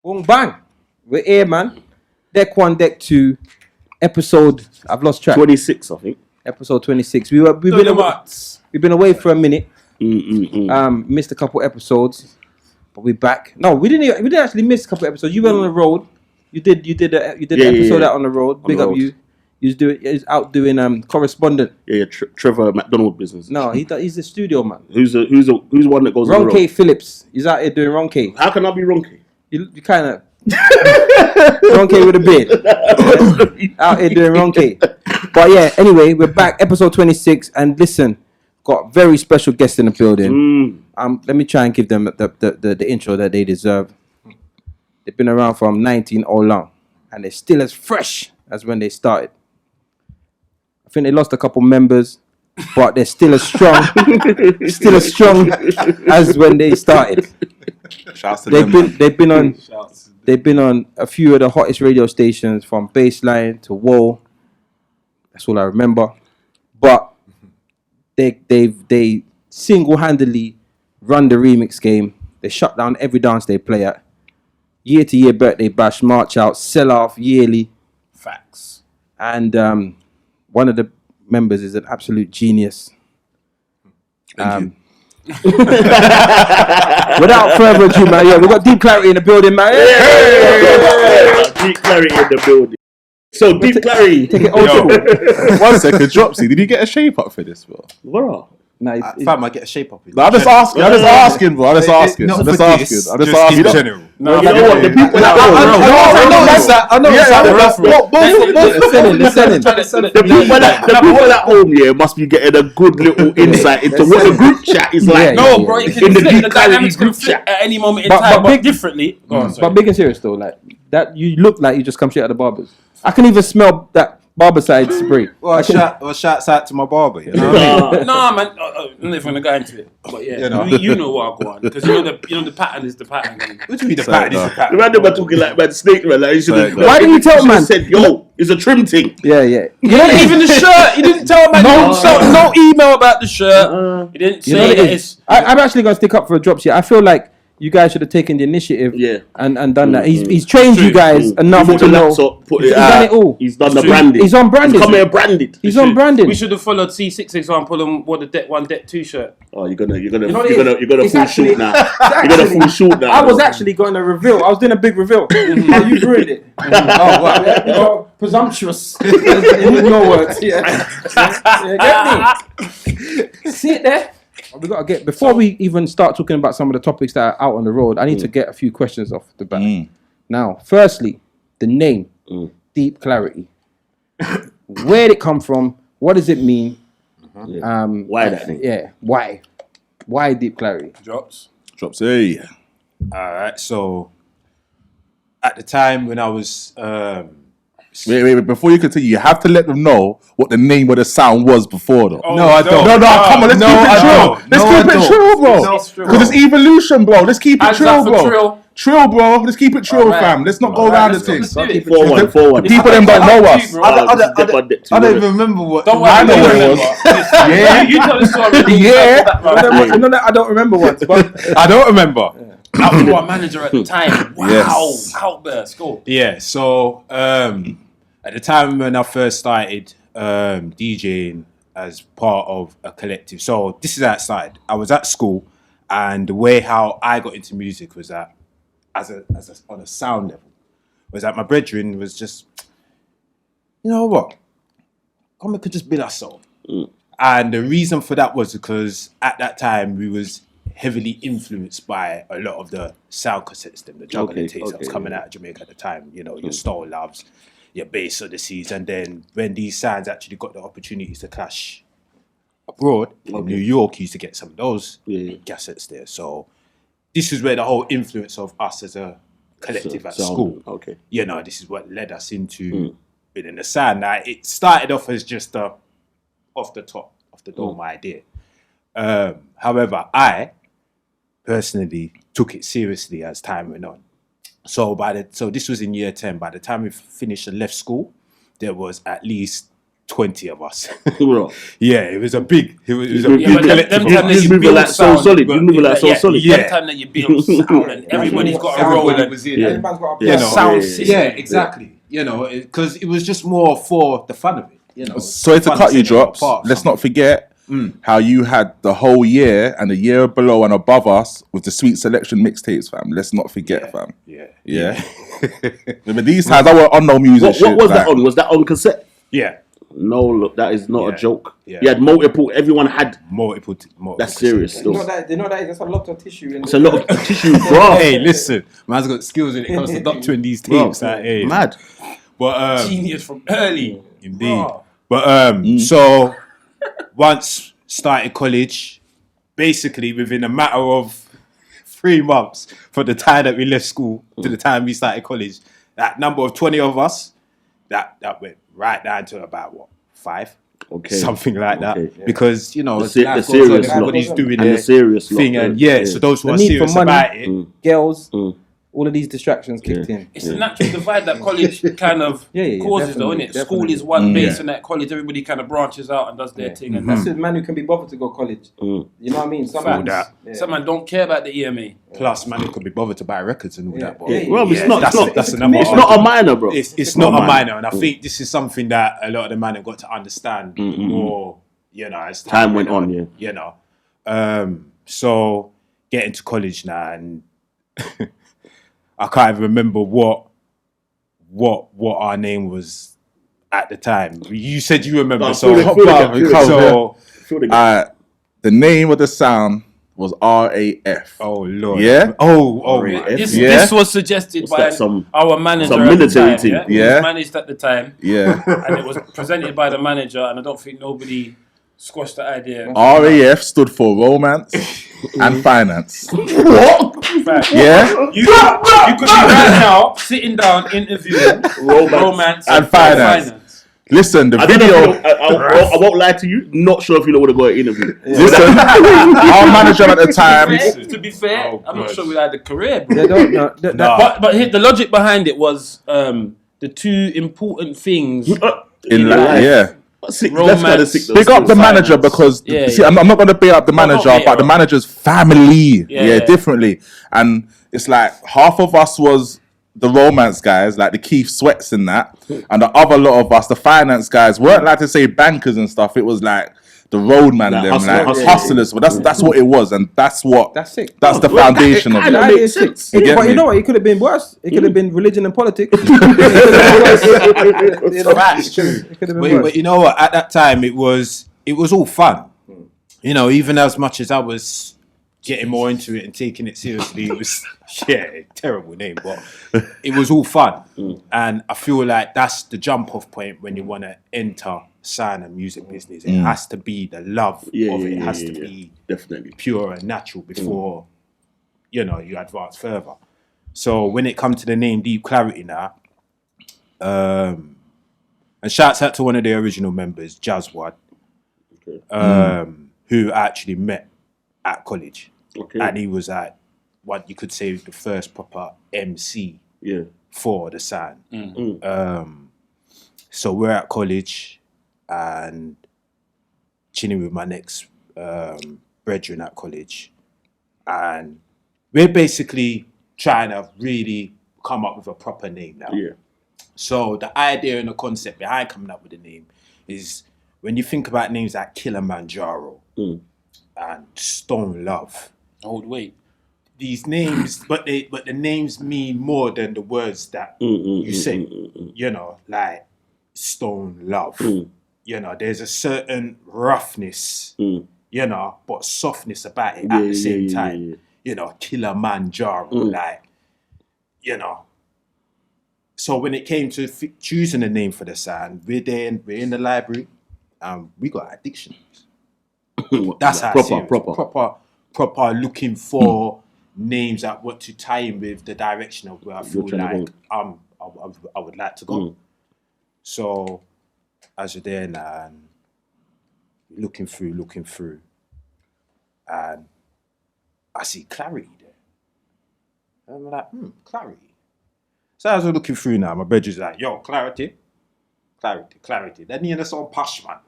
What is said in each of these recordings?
Boom, bang. We're here, man. Deck 1, Deck 2, episode, I've lost track. 26, I think. Episode 26. We've been away for a minute. Missed a couple episodes, but we're back. No, we didn't actually miss a couple episodes. You went on the road. You did the episode out on the road. Big up you. He was out doing correspondent. Trevor McDonald business. No, he's the studio man. Who's one that goes on the road? Ronke Phillips. He's out here doing Ronke. How can I be Ronke? You kind of Ronke with a beard. Out here doing Ronke. But yeah, anyway, we're back, episode 26, and listen, got very special guests in the building. Let me try and give them the intro that they deserve. They've been around from 1901, and they're still as fresh as when they started. I think they lost a couple members, but they're still as strong, as when they started. Shouts to them. They've been on a few of the hottest radio stations, from Baseline to Whoa. That's all I remember. But they single-handedly run the remix game. They shut down every dance they play at. Year-to-year birthday bash, march out, sell off yearly. Facts. And one of the members is an absolute genius. Thank you. Without further ado, man, we've got Deep Clarity in the building, man. Deep Clarity in the building. So, Deep Clarity. Take it old school. 1 second, Dropsy. Did you get a shape up for this, bro? What? Nah, Fam, I get a shape up. No, I'm just asking, bro. I'm just asking. Not for this, just in general. No, you know what? The people that the people at home, must be getting a good little insight into what the group chat is like. No, bro, you in can the flip Deep the Clarity dynamics can group flip chat. at any moment in But time, but big- differently. Go on, sorry. but big and serious though, like that, you look like you just come straight out of the barbers. I can even smell that Barbicide spray. Well, shouts out to my barber. You know what I mean? Nah, man. I'm not even gonna go into it. But yeah, you know what I go on, because you know the pattern is the pattern. What do you mean the pattern is the The pattern? man never talking like man snake man. Like, Why didn't you tell man? Said, yo, it's a trim thing. Yeah. Yeah, even the shirt. He didn't tell man. No email about the shirt. He didn't You know say what that it is? I'm actually gonna stick up for a drop shit. I feel like you guys should have taken the initiative, and done that. He's trained you guys enough to know. He's done it all. He's done the branding. He's on branding. He's come here branded. He's on branding. We should have followed Ceesix example and wore the Deck 1, Deck 2 shirt. Oh, you're gonna know what it is? full shoot now. You're gonna full shoot now. I was actually going to reveal. I was doing a big reveal. Oh, you ruined it. Oh, wow. Presumptuous. In your words. Yeah. Get me. See it there? We gotta get, before we even start talking about some of the topics that are out on the road, I need to get a few questions off the bat. Now, firstly, the name, Deep Clarity. Where did it come from? What does it mean? Why that thing? Yeah, why? Why Deep Clarity? Drops. Hey. Alright, so at the time when I was Wait. Before you continue, you have to let them know what the name of the sound was before, though. No, I don't. No, come on, let's keep it chill. Let's keep it chill, bro. Because it's evolution, bro. Let's keep it chill, bro. Chill, bro. Let's keep it chill, fam. Let's not go around the thing. 4-1. People them don't know us. I don't even remember what. Don't worry, I know I what it remember. was. Yeah, you tell the story. Yeah. I don't remember once, but I don't remember. I was our manager at the time. Wow, Yes. out there, score. Yeah, so at the time when I first started DJing as part of a collective, so this is outside. I was at school, and the way how I got into music was that on a sound level, was that my brethren was just, you know what, come we could just build our soul. And the reason for that was because at that time we was heavily influenced by a lot of the sound cassettes, the juggling tapes that was coming out of Jamaica at the time. You know, your Stole Loves, your Bass Odysseys, and then when these sounds actually got the opportunities to clash abroad in New York, you used to get some of those cassettes there. So this is where the whole influence of us as a collective at school, you know, this is what led us into being in the sound. Now, it started off as just a off the dome idea. However, I personally took it seriously as time went on. So this was in year 10. By the time we finished and left school, there was at least 20 of us. Bro. Yeah, it was a big. It was a Yeah, big but collective. them time that He's you moving build like so sound, solid. but- He's moving like so solid. Yeah, Yeah. them time that you build sound and everybody's got a role Everybody and was in. Yeah. Everyone's got a You know, sound yeah, system. Yeah, exactly. You know, because it was just more for the fun of it. You know, Sorry to fun cut you, seeing it Drops. part of Let's not something. forget how you had the whole year and the year below and above us with the Sweet Selection mixtapes, fam. Let's not forget, fam. Yeah, Yeah. But these times I were on no music What shit. was that like- on? Was that on cassette? yeah. No, look, that is not Yeah. a joke. Yeah. You had multiple. Everyone had. Multiple. That's serious You still. know that that's a lot of tissue in It's a lot of tissue, bro. Hey, listen, man's got skills when it comes to doctoring these Bro, tapes. Like, hey. mad. But Genius from early. indeed. Bro. But so once started college, basically within a matter of 3 months from the time that we left school to the time we started college, that number of 20 of us, that went right down to about what, 5? Okay. Something like that. Okay. Because, you know, The as se- life the goes on, serious lot. everybody's doing And their the serious lot, thing. And yeah. so those who The are need for serious money. about it, girls, all of these distractions kicked in. It's a natural divide that college kind of Yeah, causes, though, definitely, isn't it? School definitely. is one base, Yeah. and at college everybody kind of branches out and does their thing. And That's a man who can be bothered to go college. You know what I mean? Some Facts. man, yeah. some man don't care about the EMA. plus, man, it could be bothered to buy records and all that. But Yeah. Well, it's not. that's It's not. that's another It's not a minor, bro. It's not a minor, and I think this is something that a lot of the men have got to understand more. You know, as Time went on, yeah. You know, so getting to college now, and I can't even remember what our name was at the time. You said you remember, so Feel the The name of the sound was RAF. oh lord, Yeah? RAF. This was suggested by that, some our manager some at the military time, team? yeah? It Yeah. was managed at the time, Yeah. and it was presented by the manager, and I don't think nobody squashed the idea. RAF stood for Romance and Finance. Right. Yeah? You could be right now sitting down interviewing romance and finance. Listen, the I don't know. video. I won't lie to you. Not sure if you know what to go to interview. Listen, our manager at the time. To be fair, Oh, I'm not God. sure we had a career, bro. They don't know. But the logic behind it was the two important things. In life, yeah. Sick, Romance. that's kind of sick. Big up the Finance. manager because Yeah, see, yeah. I'm not going to big up the No, manager, don't hate but the her. manager's family, Yeah. differently. And it's like half of us was the romance guys, like the Keith Sweats and that, and the other lot of us, the finance guys, weren't like to say bankers and stuff. It was like the roadman, Like them, hustlers. hustlers. But that's what it was, and that's sick. that's the foundation of kinda it. makes sense. You get But me? you know what? It could have been worse. It could have been religion and politics. That's true. It could have been worse. But you know what? At that time, it was all fun. You know, even as much as I was getting more into it and taking it seriously, it was terrible name, but it was all fun. And I feel like that's the jump off point when you want to enter sound and music business. It has to be the love of it. It has to be Definitely. pure and natural before you advance further. So when it comes to the name Deep Clarity now, and shouts out to one of the original members, Jazzwad, who actually met at college. Okay. And he was at what you could say was the first proper MC Yeah. for the sound. So we're at college and chilling with my next brethren at college. And we're basically trying to really come up with a proper name now. Yeah. So the idea and the concept behind coming up with the name is when you think about names like Kilimanjaro and Stone Love, Hold wait. these names, but the names mean more than the words that you say. You know, like Stone Love. You know, there's a certain roughness, you know, but softness about it at the same time. Yeah. You know, Kilimanjaro, like, you know. So when it came to choosing a name for the sound, we're in the library, and we got addictions. That's how serious. proper looking for names that what to tie in with the direction of where I feel like I would like to go. So as you're there now and looking through, and I see Clarity there. And I'm like, Clarity. So as I'm looking through now, my brother's like, yo, Clarity clarity. Then you know some posh man.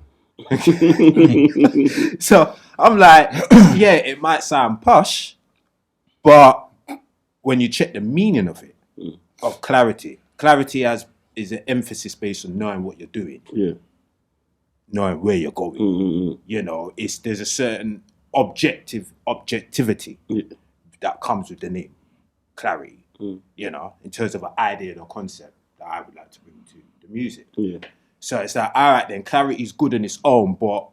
So I'm like, yeah, it might sound posh, but when you check the meaning of it, of clarity is an emphasis based on knowing what you're doing, knowing where you're going. You know, there's a certain objectivity that comes with the name, clarity. You know, in terms of an idea and a concept that I would like to bring to the music. So it's like, all right, then clarity is good on its own, but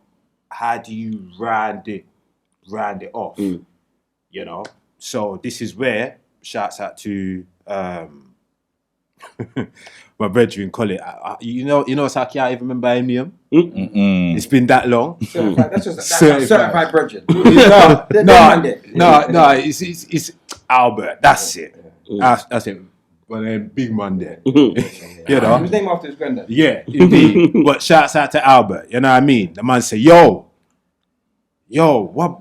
how do you round it off? You know, so this is where shouts out to my brethren call it. You know, Saki, I even remember him. It's been that long. Certified, that's certified brethren. No, it's Albert. That's it. That's it. But then Big Man there. You know. He was named after his granddad. Yeah, indeed. But shouts out to Albert. You know what I mean? The man say, yo, what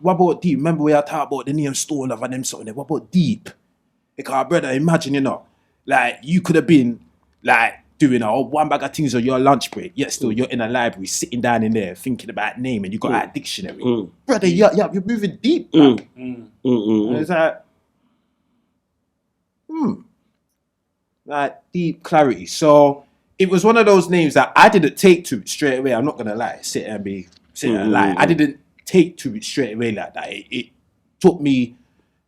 about Deep? Remember we had talked about the name Stone of and them something there. What about Deep? Because brother, imagine, you know, like you could have been like doing one bag of things on your lunch break, yet still you're in a library sitting down in there thinking about name and you got a dictionary. Brother, you're moving deep. And it's like deep clarity. So it was one of those names that I didn't take to it straight away. I'm not gonna lie, sit there and lie. I didn't take to it straight away like that. It took me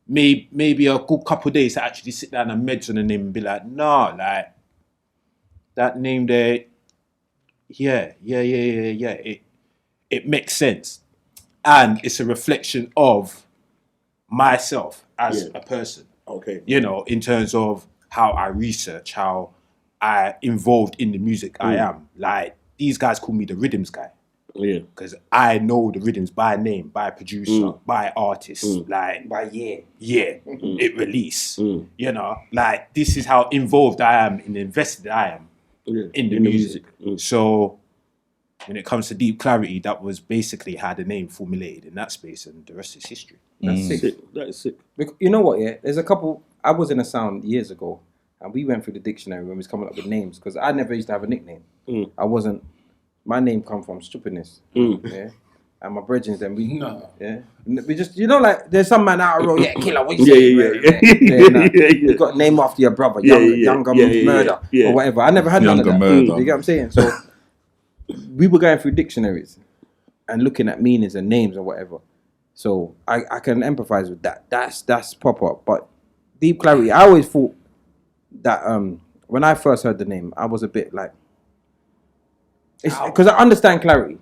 maybe a good couple of days to actually sit down and meds on the name and be like, nah, like that name there, yeah. It makes sense. And it's a reflection of myself as a person. Okay. You know, in terms of how I research, how I involved in the music I am. Like, these guys call me the rhythms guy. Yeah. Because I know the rhythms by name, by producer, by artist, like By year. it release. You know, like this is how involved I am and invested I am in the music. So when it comes to Deep Clarity, that was basically how the name formulated in that space, and the rest is history. That's sick. That is sick. You know what? Yeah, there's a couple. I was in a sound years ago, and we went through the dictionary when we was coming up with names because I never used to have a nickname. I wasn't. My name come from stupidness. Yeah. And my brethren, then we just, you know, like there's some man out of road, killer, what you say? You got a name after your brother, younger murder or whatever. I never had none of that. You get what I'm saying? So we were going through dictionaries and looking at meanings and names or whatever. So I can empathize with that. That's proper. But Deep Clarity, I always thought that when I first heard the name, I was a bit like, because I understand clarity.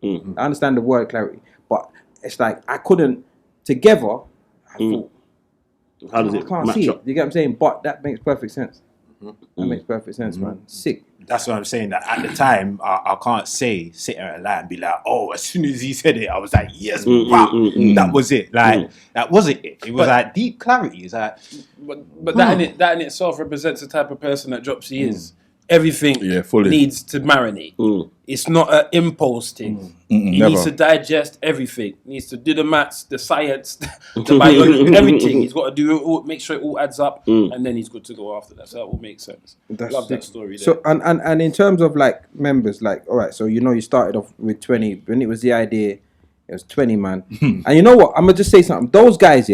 I understand the word clarity, but it's like I couldn't together. I thought, how does I it can't match see up? it. You get what I'm saying? But that makes perfect sense. That makes perfect sense, man. Sick. That's what I'm saying. That at the time, I can't sit here and lie and be like, oh, as soon as he said it, I was like, yes, wow, that was it. Like that wasn't it. It was like Deep Clarity. It's like, but that in itself represents the type of person that Dropsy is. Everything fully. needs to marinate. It's not an impulse thing. He needs to digest everything. He needs to do the maths, the science, the biology, everything. He's got to do it all, make sure it all adds up, and then he's good to go after that. So that all makes sense. Love that story. There. So and in terms of like members, like all right, so you know you started off with 20 when it was the idea, it was 20 man, and you know what? I'm gonna just say something. Those guys,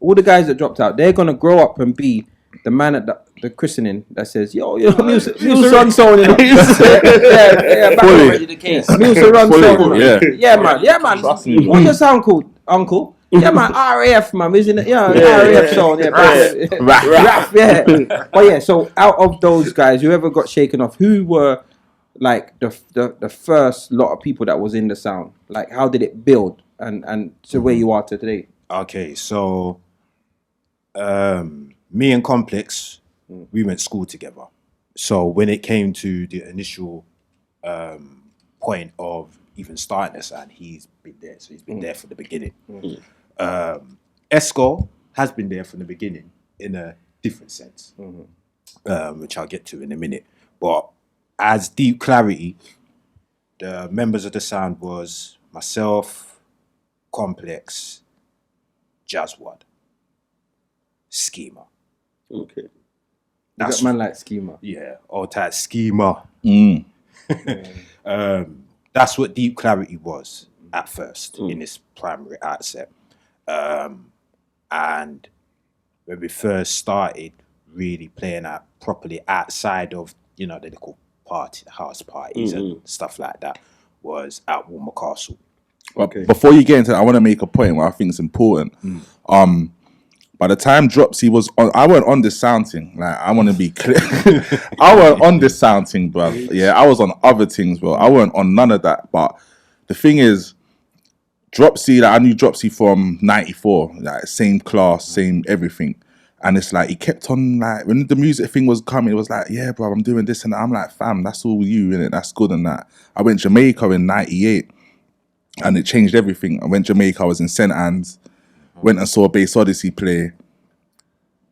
all the guys that dropped out, they're gonna grow up and be the man at the christening that says, yo, Musa run soul, you know. Back already the case. Musa run soul, yeah, man. What's your sound called, uncle? Yeah, man, RAF, man, isn't it? Yeah, RAF sound, RAF, yeah. But yeah, so out of those guys, whoever got shaken off, who were like the first lot of people that was in the sound? Like, how did it build and to where you are today? okay, so me and Complex, we went to school together. So when it came to the initial point of even starting the sound, he's been there. So he's been there from the beginning. Esco has been there from the beginning in a different sense, which I'll get to in a minute. But as Deep Clarity, the members of the sound was myself, Complex, Jazzwad, Schema. Okay. That's man like Schema. Yeah, all type Schema. That's what Deep Clarity was at first in its primary outset. And when we first started really playing out properly outside of, the little house parties and stuff like that, was at Walmer Castle. Okay. Before you get into that, I want to make a point where I think it's important. By the time Dropsy was on, I weren't on this sound thing. Like, I want to be clear. I weren't on this sound thing, bro. Yeah, I was on other things, bro. I weren't on none of that. But the thing is, Dropsy, like, I knew Dropsy from 94. Like, same class, same everything. And it's like, he kept on, like, when the music thing was coming, it was like, yeah, bro, I'm doing this and that. I'm like, fam, that's all you, innit? That's good and that. I went Jamaica in 98. And it changed everything. I went Jamaica, I was in St. Anne's. Went and saw Bass Odyssey play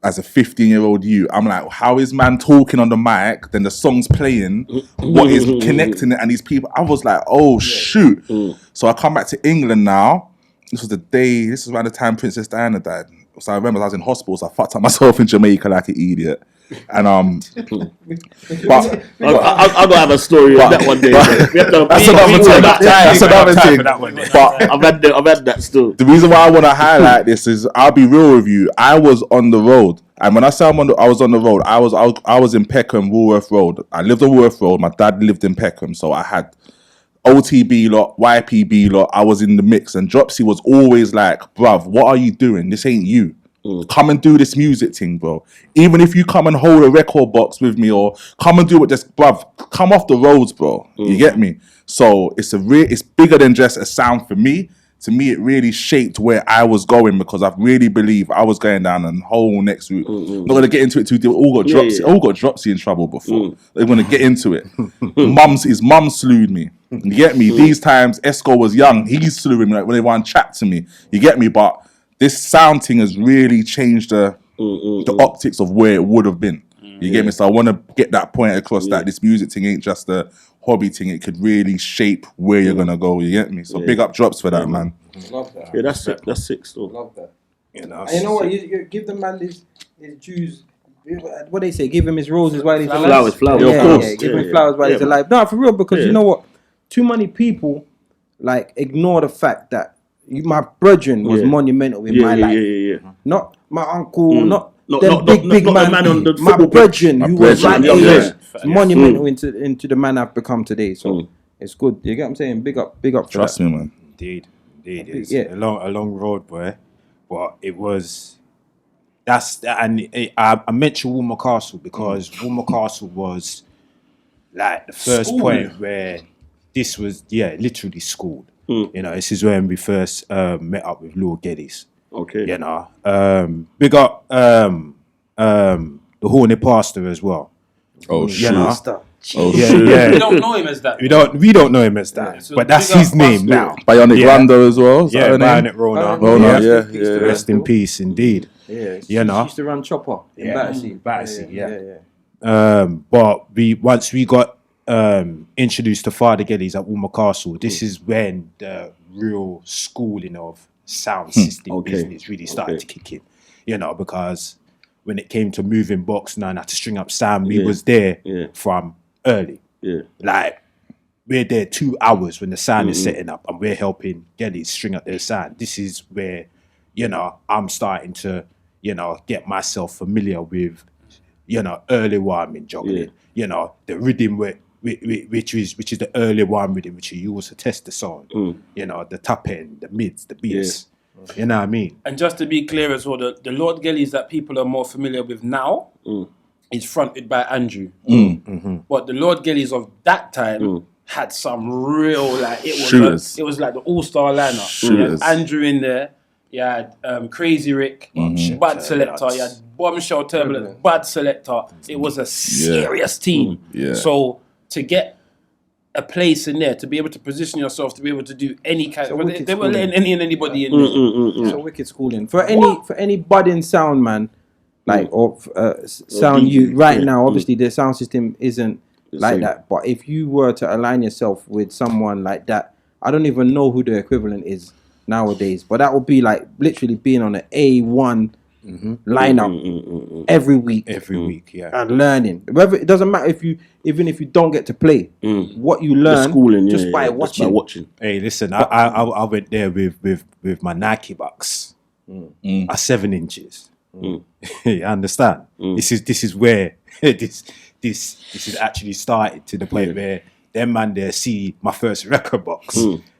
as a 15-year-old you. I'm like, how is man talking on the mic? Then the song's playing. What is connecting it? And these people, I was like, oh, shoot. So I come back to England now. This is around the time Princess Diana died. So I remember I was in hospital, so I fucked up myself in Jamaica like an idiot. And but I'll go have a story on that one day. That's another thing. But I've had that still. The reason why I want to highlight this is, I'll be real with you. I was on the road, and when I say I was on the road, I was in Peckham, Woolworth Road. I lived on Woolworth Road. My dad lived in Peckham, so I had OTB lot, YPB lot. I was in the mix, and Dropsy was always like, bruv, what are you doing? This ain't you. Come and do this music thing, bro. Even if you come and hold a record box with me, or come and do it, just, bruv, come off the roads, bro. You get me? So it's bigger than just a sound for me. To me, it really shaped where I was going, because I really believe I was going down a whole next route. I'm not gonna get into it too deep. All got Dropsy in trouble before. They're gonna get into it. His mum slewed me. You get me? These times, Esco was young. He slew me, like, when they want to chat to me. You get me? But this sound thing has really changed the optics of where it would have been. You get me? So I want to get that point across, that this music thing ain't just a hobby thing. It could really shape where you're going to go. You get me? So big up Drops for that, man. Love that. Yeah, that's sick. That's sick still. Love that. And you know what? You give the man his dues. What they say? Give him his roses while he's alive. Flowers. Yeah, of course. Give him flowers while he's alive. No, for real, because you know what? Too many people ignore the fact that my brethren was monumental in my life. Not my uncle, not big man. My brethren, who was right age, monumental into the man I've become today. So it's good. You get what I'm saying? Big up for Trust me, man. Indeed. It's a long road, boy. But it was. I mentioned Walmer Castle because Walmer Castle was like the first point where this was literally school. This is when we first met up with Lord Geddes. Okay. Big up the Horny Pastor as well. Oh shit. We don't know him as that. We don't know him as that. So but that's his name now. Bionic Rondo as well. Bionic Rona. Yeah. Rest in peace, indeed. Yeah. She used to run Chopper in Battersea. But once we got introduced to Father Geddes at Walmer Castle, this is when the real schooling of sound system business really started to kick in. Because when it came to moving box and had to string up sound, we was there from early. Like, we're there 2 hours when the sound is setting up, and we're helping Geddes string up their sound. This is where, I'm starting to, get myself familiar with, early warming juggling. The rhythm which is the early one rhythm, which you use to test the sound. The top end, the mids, the bass. You know what I mean? And just to be clear as well, the Lord Geddes that people are more familiar with now is fronted by Andrew. But the Lord Geddes of that time had some real, it was like the all-star lineup. You had Andrew in there. You had Crazy Rick, Bad Selector. You had Bombshell Turbulence, Bad Selector. It was a serious team. So to get a place in there, to be able to position yourself, to be able to do any kind of... They were letting anybody in there. So wicked schooling. For any budding sound man, sound you right now, obviously the sound system isn't like that. But if you were to align yourself with someone like that, I don't even know who the equivalent is nowadays. But that would be like literally being on an A1 lineup every week. Every week, yeah. And learning. Whether it doesn't matter even if you don't get to play, what you learn schooling, just by watching. Hey, listen, I went there with my Nike Bucks, a 7 inches. You understand? This is where this is actually started to the point where them man there see my first record box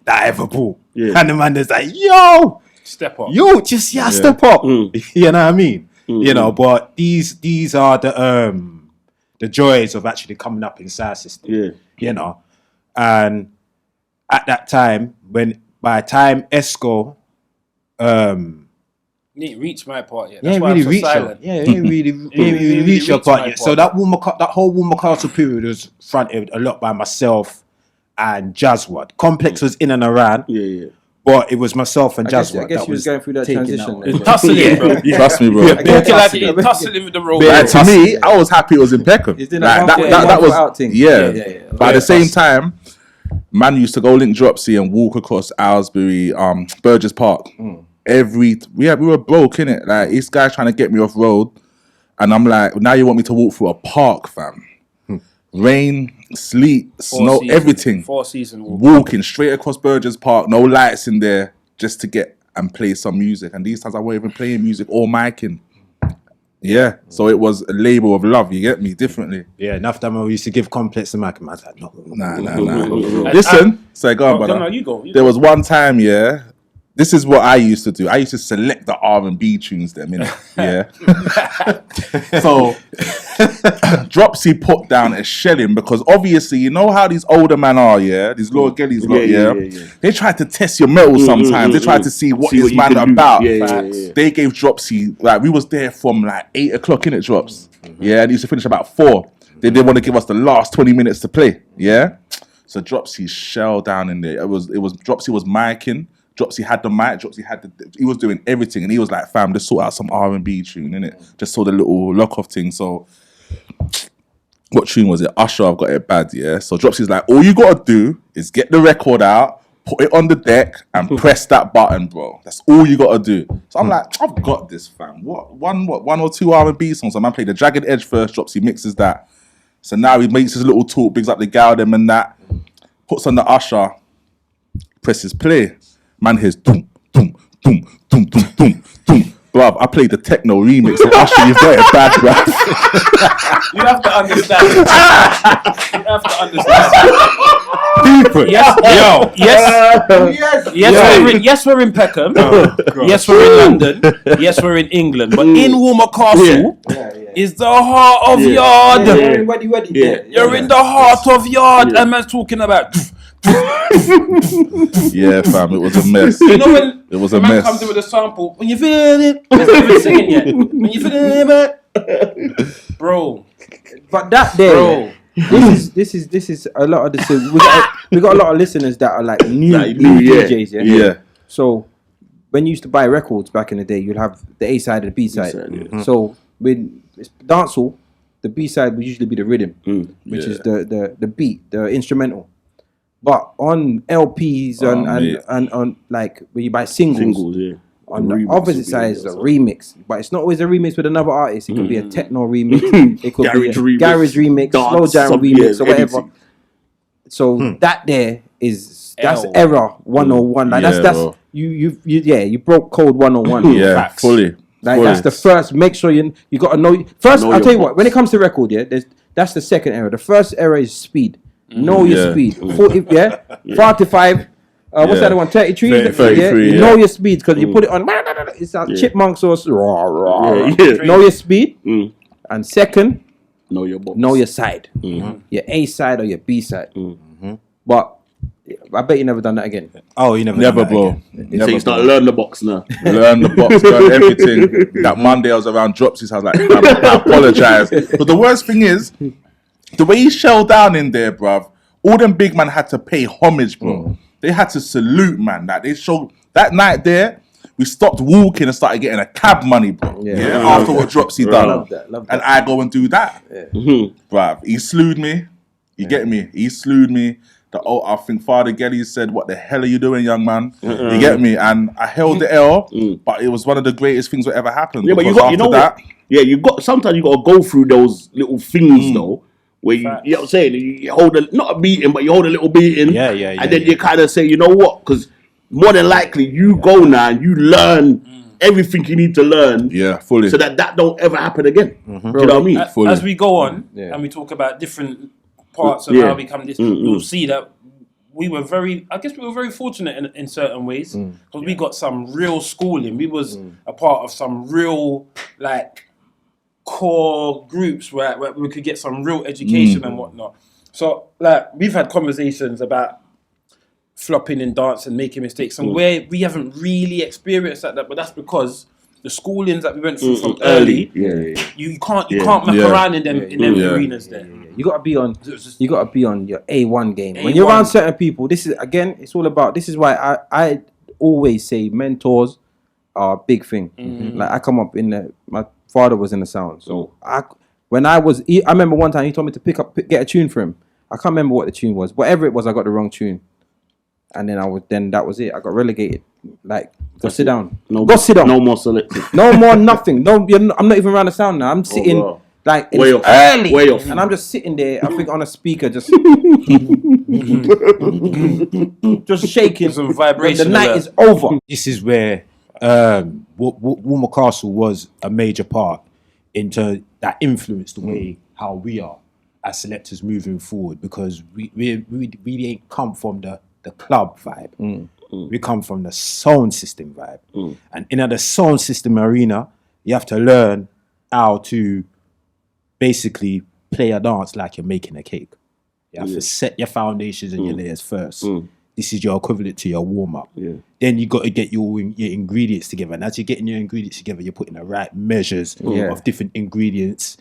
that I ever bought, and the man there's like, yo, Step up. yo, just step up. You know what I mean? You know, but these are the joys of actually coming up in Ceesix. You know, and at that time, by the time Esco, You didn't reach my part yet. Yeah, That's why really I'm so reach silent. you. Yeah, you really reach your reach part my yet. So that whole Woolmer Castle period was fronted a lot by myself and Jazzwad. Complex was in and around. But it was myself and Jazzwad. I guess you was going through that transition. It's tussling, bro. Trust me, bro. Talking like it, tussling with the road. But to me, I was happy it was in Peckham. He's doing Like, that that was out thing. yeah. But at the same time, man used to go link Dropsy and walk across Aylesbury, Burgess Park. We were broke, innit? Like, this guy's trying to get me off road, and I'm like, now you want me to walk through a park, fam? Rain, sleet, snow, everything. 4 season walk. Walking straight across Burgess Park, no lights in there, just to get and play some music. And these times I wasn't even playing music or micing. Yeah, so it was a labor of love. You get me differently. Yeah, enough time we used to give Complex the mic. I was like, no. Nah. Listen, so go on, brother. No, you go. There was one time, yeah. This is what I used to do. I used to select the R&B tunes, them, innit? Yeah. So, Dropsy put down a shelling because obviously, you know how these older men are, yeah? These Lord Gellies, yeah. They try to test your metal sometimes. They try to see what this man about. They gave Dropsy, like, we was there from like 8 o'clock, innit, Drops? Yeah, and he used to finish about 4. They didn't want to give us the last 20 minutes to play, yeah? So Dropsy shell down in there. It was Dropsy was micing. Dropsy had the mic. He was doing everything, and he was like, "Fam, just sort out some R&B tune, innit? Just saw the little lock off thing." So, what tune was it? Usher, I've got it bad, yeah. So Dropsy's like, "All you gotta do is get the record out, put it on the deck, and press that button, bro. That's all you gotta do." So I'm like, "I've got this, fam. One or two R&B songs." So man played the Jagged Edge first. Dropsy mixes that. So now he makes his little talk, bigs up the gal them and that, puts on the Usher, presses play. Man hears doom, doom, doom, doom, doom, doom, doom. Bruv, I played the techno remix of Usher, you've got it bad, bruv. You have to understand. You have to understand. Yes, we're in Peckham. Yes, we're in London. Yes, we're in England. But in Woolmer Castle is the heart of Yard. You're in the heart of Yard. And man's talking about. Yeah, fam, it was a mess. You know when it was a a man mess. comes in with a sample, when you feel it, let's even singing yet. When you feel it, bro. But that day, Bro. this is a lot of the we got a lot of listeners that are like new DJs, Yeah. So when you used to buy records back in the day, you'd have the A side and the B side. So with dancehall, the B side would usually be the rhythm, which is the beat, the instrumental. But on LPs and on like when you buy singles on the opposite side is a remix. But it's not always a remix with another artist. It could be a techno remix. It could be a garage remix, slow jam remix, or whatever. So that there that's error 101. Like that's you broke code 101. Yeah, Facts. fully. Like that's the first. Make sure you got to know. First, I'll tell you what. When it comes to record, that's the second error. The first error is speed. Know your speed. 40, 45. What's the other one? 33. 33, You know your speed because you put it on. It's like chipmunks or know your speed. And second, know your box. Know your side. Your A side or your B side. But I bet you never done that again. Oh, you never bro. So you start learn the box now. Learn the box, learn everything. That Monday I was around Dropsy's house, like, I apologize. But the worst thing is, the way he shelled down in there, bruv, all them big man had to pay homage, bro. They had to salute, man. Like, they showed that night there, we stopped walking and started getting a cab money, bro. Yeah. After what Dropsy done. Love that. And I go and do that. Bruv, he slewed me. You get me? He slewed me. I think Father Gelly said, "What the hell are you doing, young man?" You get me? And I held the L, but it was one of the greatest things that ever happened. Yeah, but you got, you know what? Yeah, sometimes you got to go through those little things though, where you know what I'm saying, you hold not a beating, but you hold a little beating. And then you kind of say, you know what? Because more than likely you go now and you learn everything you need to learn. Yeah, fully. So that don't ever happen again. Do you know what I mean? Fully. As we go on and we talk about different parts of how we come this, you'll see that we were very fortunate in certain ways because we got some real schooling. We was a part of some real core groups where we could get some real education and whatnot. So we've had conversations about flopping in dance and making mistakes, and where we haven't really experienced that, but that's because the schoolings that we went through from early, you can't muck around in them arenas there. You gotta be on your A1 game. When you're around certain people, this is why I always say mentors are a big thing. Like I come up my father was in the sound, so I remember one time he told me to get a tune for him. I can't remember what the tune was, whatever it was. I got the wrong tune, and then that was it. I got relegated. Go sit down. Go sit down. No more selective. No more nothing. No, I'm not even around the sound now. I'm sitting way off. early, way off, and I'm just sitting there. I think on a speaker, just shaking. Some vibration. The night is over. This is where Walmer Castle was a major part into that influenced the way how we are as selectors moving forward, because we ain't come from the club vibe. We come from the sound system vibe. And in the sound system arena, you have to learn how to basically play a dance like you're making a cake. You have to set your foundations and your layers first. This is your equivalent to your warm-up. Then you got to get your ingredients together. And as you're getting your ingredients together, you're putting the right measures of different ingredients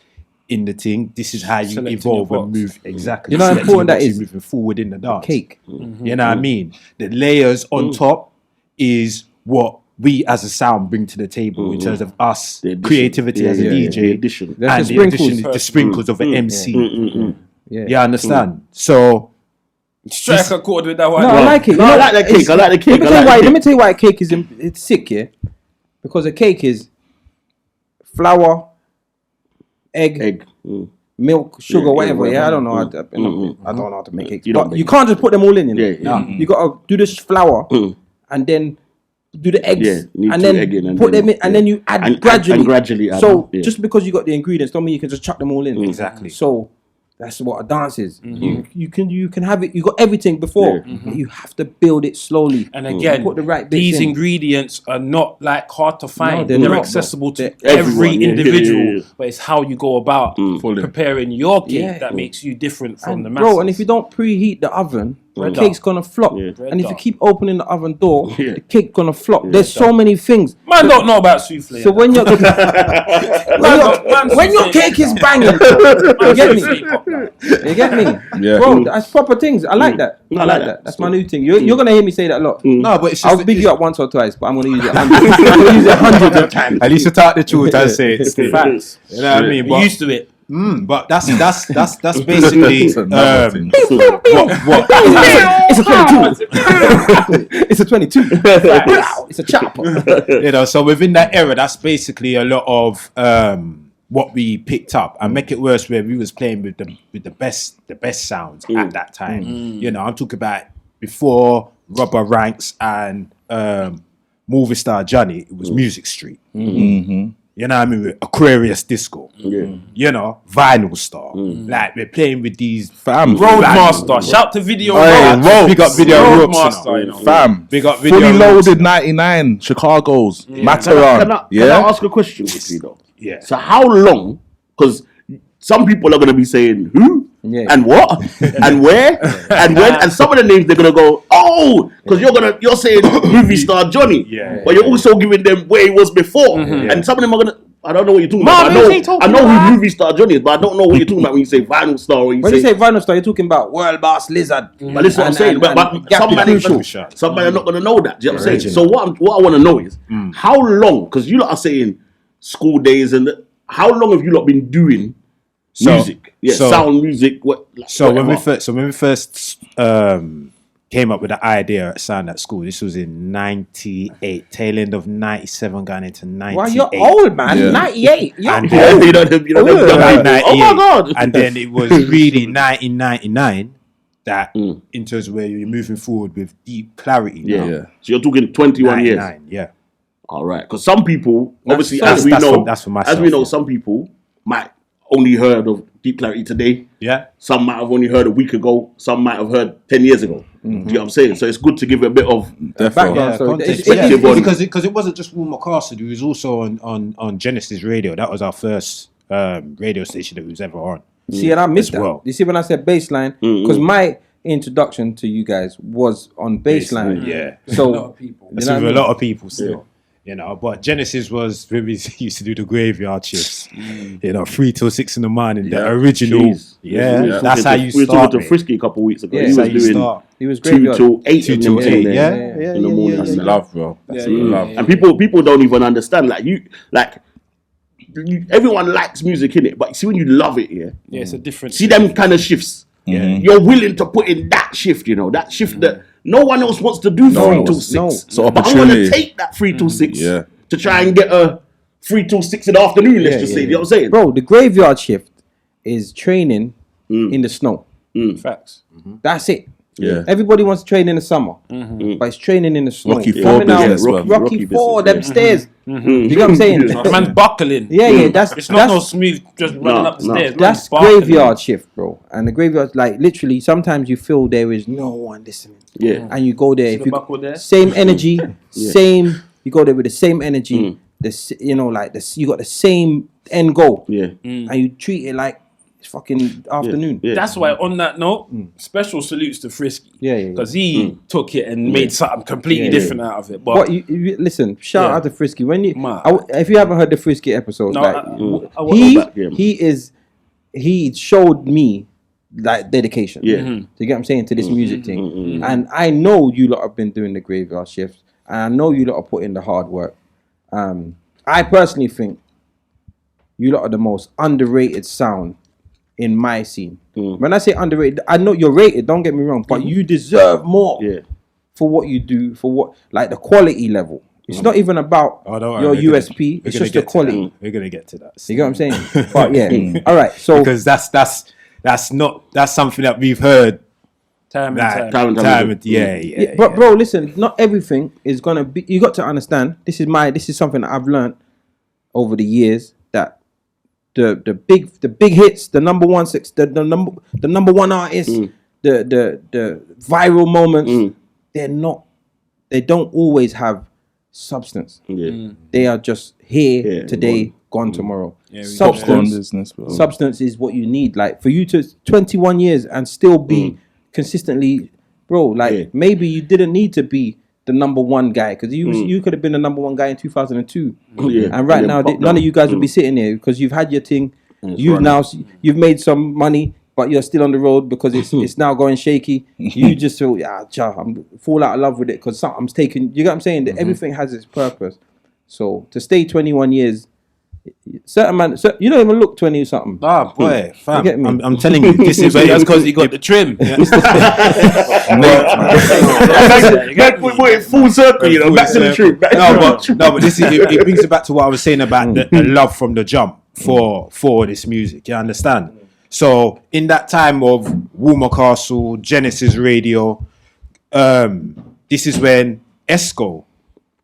in the thing. This is how you evolve and move. Exactly. You know how important that is? Moving forward in the dance. Cake. You know what I mean? The layers on top is what we as a sound bring to the table in terms of us, creativity as a DJ, the sprinkles of an MC. You understand? So strike a chord with that one. No, I like it. I like that cake. I like the cake. Let me tell you why cake is it's sick, yeah? Because a cake is flour, egg, milk, sugar, whatever. I don't know. I don't know how to make cakes. But you can't just put them all in. You got to do this flour and then do the eggs and then put them in, and then you add gradually. So just because you got the ingredients, don't mean you can just chuck them all in. Exactly. So that's what a dance is. You can have it. You got everything before. But you have to build it slowly. And again, put the right these ingredients are not hard to find. They're accessible to every individual. But it's how you go about preparing your cake that makes you different from the masses. Bro, and if you don't preheat the oven, the cake's gonna flop. And if you keep opening the oven door, the cake's gonna flop. There's so many things. Man don't know about souffle. So when your cake is banging, you get me? Yeah. Bro, that's proper things. I like that. I like that. That's my new thing. You're gonna hear me say that a lot. No, but it's just, I'll big you up once or twice, but I'm gonna use it. I'm gonna use it hundreds of times. At least you talk the truth and say it. Facts. You know what I mean? We're used to it. But that's basically what It's a 22. It's a chopper. So within that era, that's basically a lot of what we picked up. And make it worse, where we was playing with the best sounds at that time. You know, I'm talking about before Rubber Ranks and Movie Star Johnny. It was Music Street. You know what I mean? With Aquarius Disco. You know, Vinyl Star. Like, we're playing with these Roadmaster. Shout to Video Big up Video Roadmaster, Roadmaster. Fam. Big up Video Fully Roadmaster. loaded 99, Chicago's, Mataran. Can I ask a question quickly though? Yeah. So how long? Because some people are going to be saying who and what and where and when, and some of the names they're going to go, oh, because you're saying Movie Star Johnny, but you're also giving them where he was before, and some of them are going to. I don't know what you're talking about. I know who Movie Star Johnny is, but I don't know what you're talking about when you say Vinyl Star. Or when you say Vinyl Star, you're talking about World Boss Lizard. But this is what I'm saying. But somebody are not going to know that. Do you know what I'm saying? So what I want to know is how long? Because you lot are saying school days, and how long have you lot been doing music. Yeah, so- sound music. What? Like, So when whatever. we first came up with the idea at Sound at School, this was in '98, tail end of '97, going into '98. Wow, you're old, man. Yeah. 98. You're And Yeah, old. you know them. Like Oh my 98. god! And then it was really 1999 that, in terms of where you're moving forward with Deep Clarity. Yeah. now. Yeah. So you're talking 21 years. 99, yeah. All right, because some people, obviously, that's- as we that's know, for- that's for myself, as we know, yeah. some people might only heard of Deep Clarity today. Yeah. Some might have only heard a week ago. Some might have heard 10 years ago. Do you know what I'm saying? So it's good to give a bit of Background Yeah, story. context. It's- Yeah. Because it wasn't just Will McCarson, it was also on Genesis Radio. That was our first radio station that we was ever on. See, and I missed As that. well. You see, when I said baseline, because my introduction to you guys was on baseline. Yeah. So, A lot of people. you That's know what I with a mean? lot of people still. You know, but Genesis was when we used to do the graveyard shifts. You know, 3 till 6 in the morning. The original. Jeez. Yeah, We were that's how talking you to- We were start. talking to mate. Frisky a couple of weeks ago. Yeah, He that's was how you doing start. He was 2 graveyard. till 8 2 in the till morning. 8. there. Yeah. In the morning. That's and that. love, bro. That's Yeah, love. And people don't even understand. Like everyone likes music in it, but see when you love it, Yeah, it's a different. see them kind of shifts. You're willing to put in that shift, you know, that shift that no one else wants to do 3 till 6. no. So But I'm going to opportunity. take that 3 till 6 Yeah. to try and get a 3 till 6 in the afternoon, let's just say. You know what I'm saying? Bro, the graveyard shift is training in the snow. Facts. That's it. Yeah. Everybody wants to train in the summer, but it's training in the snow. Rocky Coming Four out, business, bro. Rocky Four, business, them stairs. You know what I'm saying? Man's buckling. Yeah, that's It's not no that's, smooth just running up the no. stairs. that's Man's buckling. graveyard shift, bro. And the graveyard, like literally, sometimes you feel there is no one listening. Yeah. And you go there, if the you buckle there? same energy, same. You go there with the same energy. You know, like this, you got the same end goal, Yeah. and you treat it like it's fucking afternoon. Yeah. That's why, on that note, special salutes to Frisky. Yeah. Because he took it and made something completely different out of it. But What listen? Shout Yeah. out to Frisky. When you, Man. if you haven't heard the Frisky episodes, No, like I will go back, yeah. he showed me like dedication. Yeah. Do you get what I'm saying to this music thing? And I know you lot have been doing the graveyard shifts, and I know you lot are putting the hard work. I personally think you lot are the most underrated sound in my scene. When I say underrated, I know you're rated. Don't get me wrong, but you deserve more Yeah. for what you do, for what like the quality level. It's not even about Oh, don't worry, your we're gonna- USP. we're It's gonna just the get to that. quality. We're gonna get to that. You get what I'm saying? But yeah, all right. So Because that's something that we've heard. time and Like, time. Time. yeah, but bro, listen. Not everything is gonna be. You got to understand. This is something that I've learned over the years that the big hits, the number one the number one artists, the viral moments, they don't always have substance. Yeah. They are just here Yeah, today, gone tomorrow. Popcorn Substance, business, bro. substance is what you need. Like for you to 21 years and still be consistently, bro. Like Yeah. maybe you didn't need to be the number one guy because you could have been the number one guy in 2002. Yeah. And right then now, pop none down. of you guys will be sitting here because you've had your thing. You've running. you've made some money, but you're still on the road because it's now going shaky. You just feel I'm fall out of love with it because something's taken. You get what I'm saying? That everything has its purpose. So to stay 21 years, certain man, you don't even look 20 something. Ah, boy, fam. get me? I'm telling you, this is where That's because he got the trim. Back put it full circle, you know, back to the truth. No, but this is it brings it back to what I was saying about the love from the jump for this music. You understand? So in that time of Woolmer Castle, Genesis Radio, this is when Esco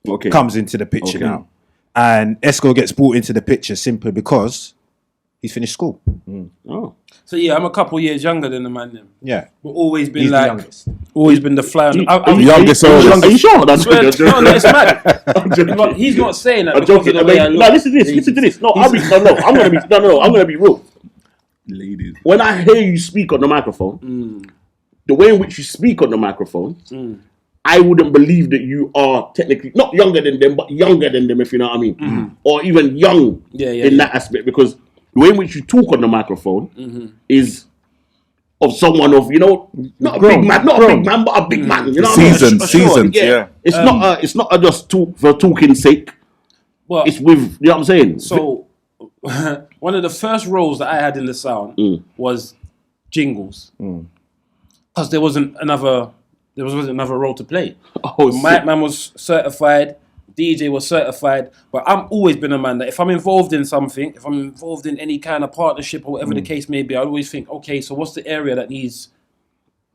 Okay. comes into the picture Okay. now, and Esco gets brought into the picture simply because he's finished school. Oh. So yeah, I'm a couple years younger than the man. Then Yeah, we've always been he's the like, youngest. always been the fly. Are The youngest oldest. Are you sure? That's Swear, good. no, it's mad. I'm joking. But he's not saying that I'm because joking. of the way I No, look. listen to this. Listen to this. No, I'm gonna be I'm gonna be real. Ladies. When I hear you speak on the microphone, the way in which you speak on the microphone, I wouldn't believe that you are technically not younger than them, but younger than them, if you know what I mean, or even young in that aspect. Because the way in which you talk on the microphone is of someone of not a big man, but a big man. You know what I mean? Seasoned, yeah. It's not a just talk for talking's sake. Well, It's with you know what I'm saying. so one of the first roles that I had in the sound was jingles, because there wasn't another role to play. Mic man was certified, DJ was certified, but I've always been a man that if I'm involved in something, if I'm involved in any kind of partnership or whatever the case may be, I always think, okay, so what's the area that needs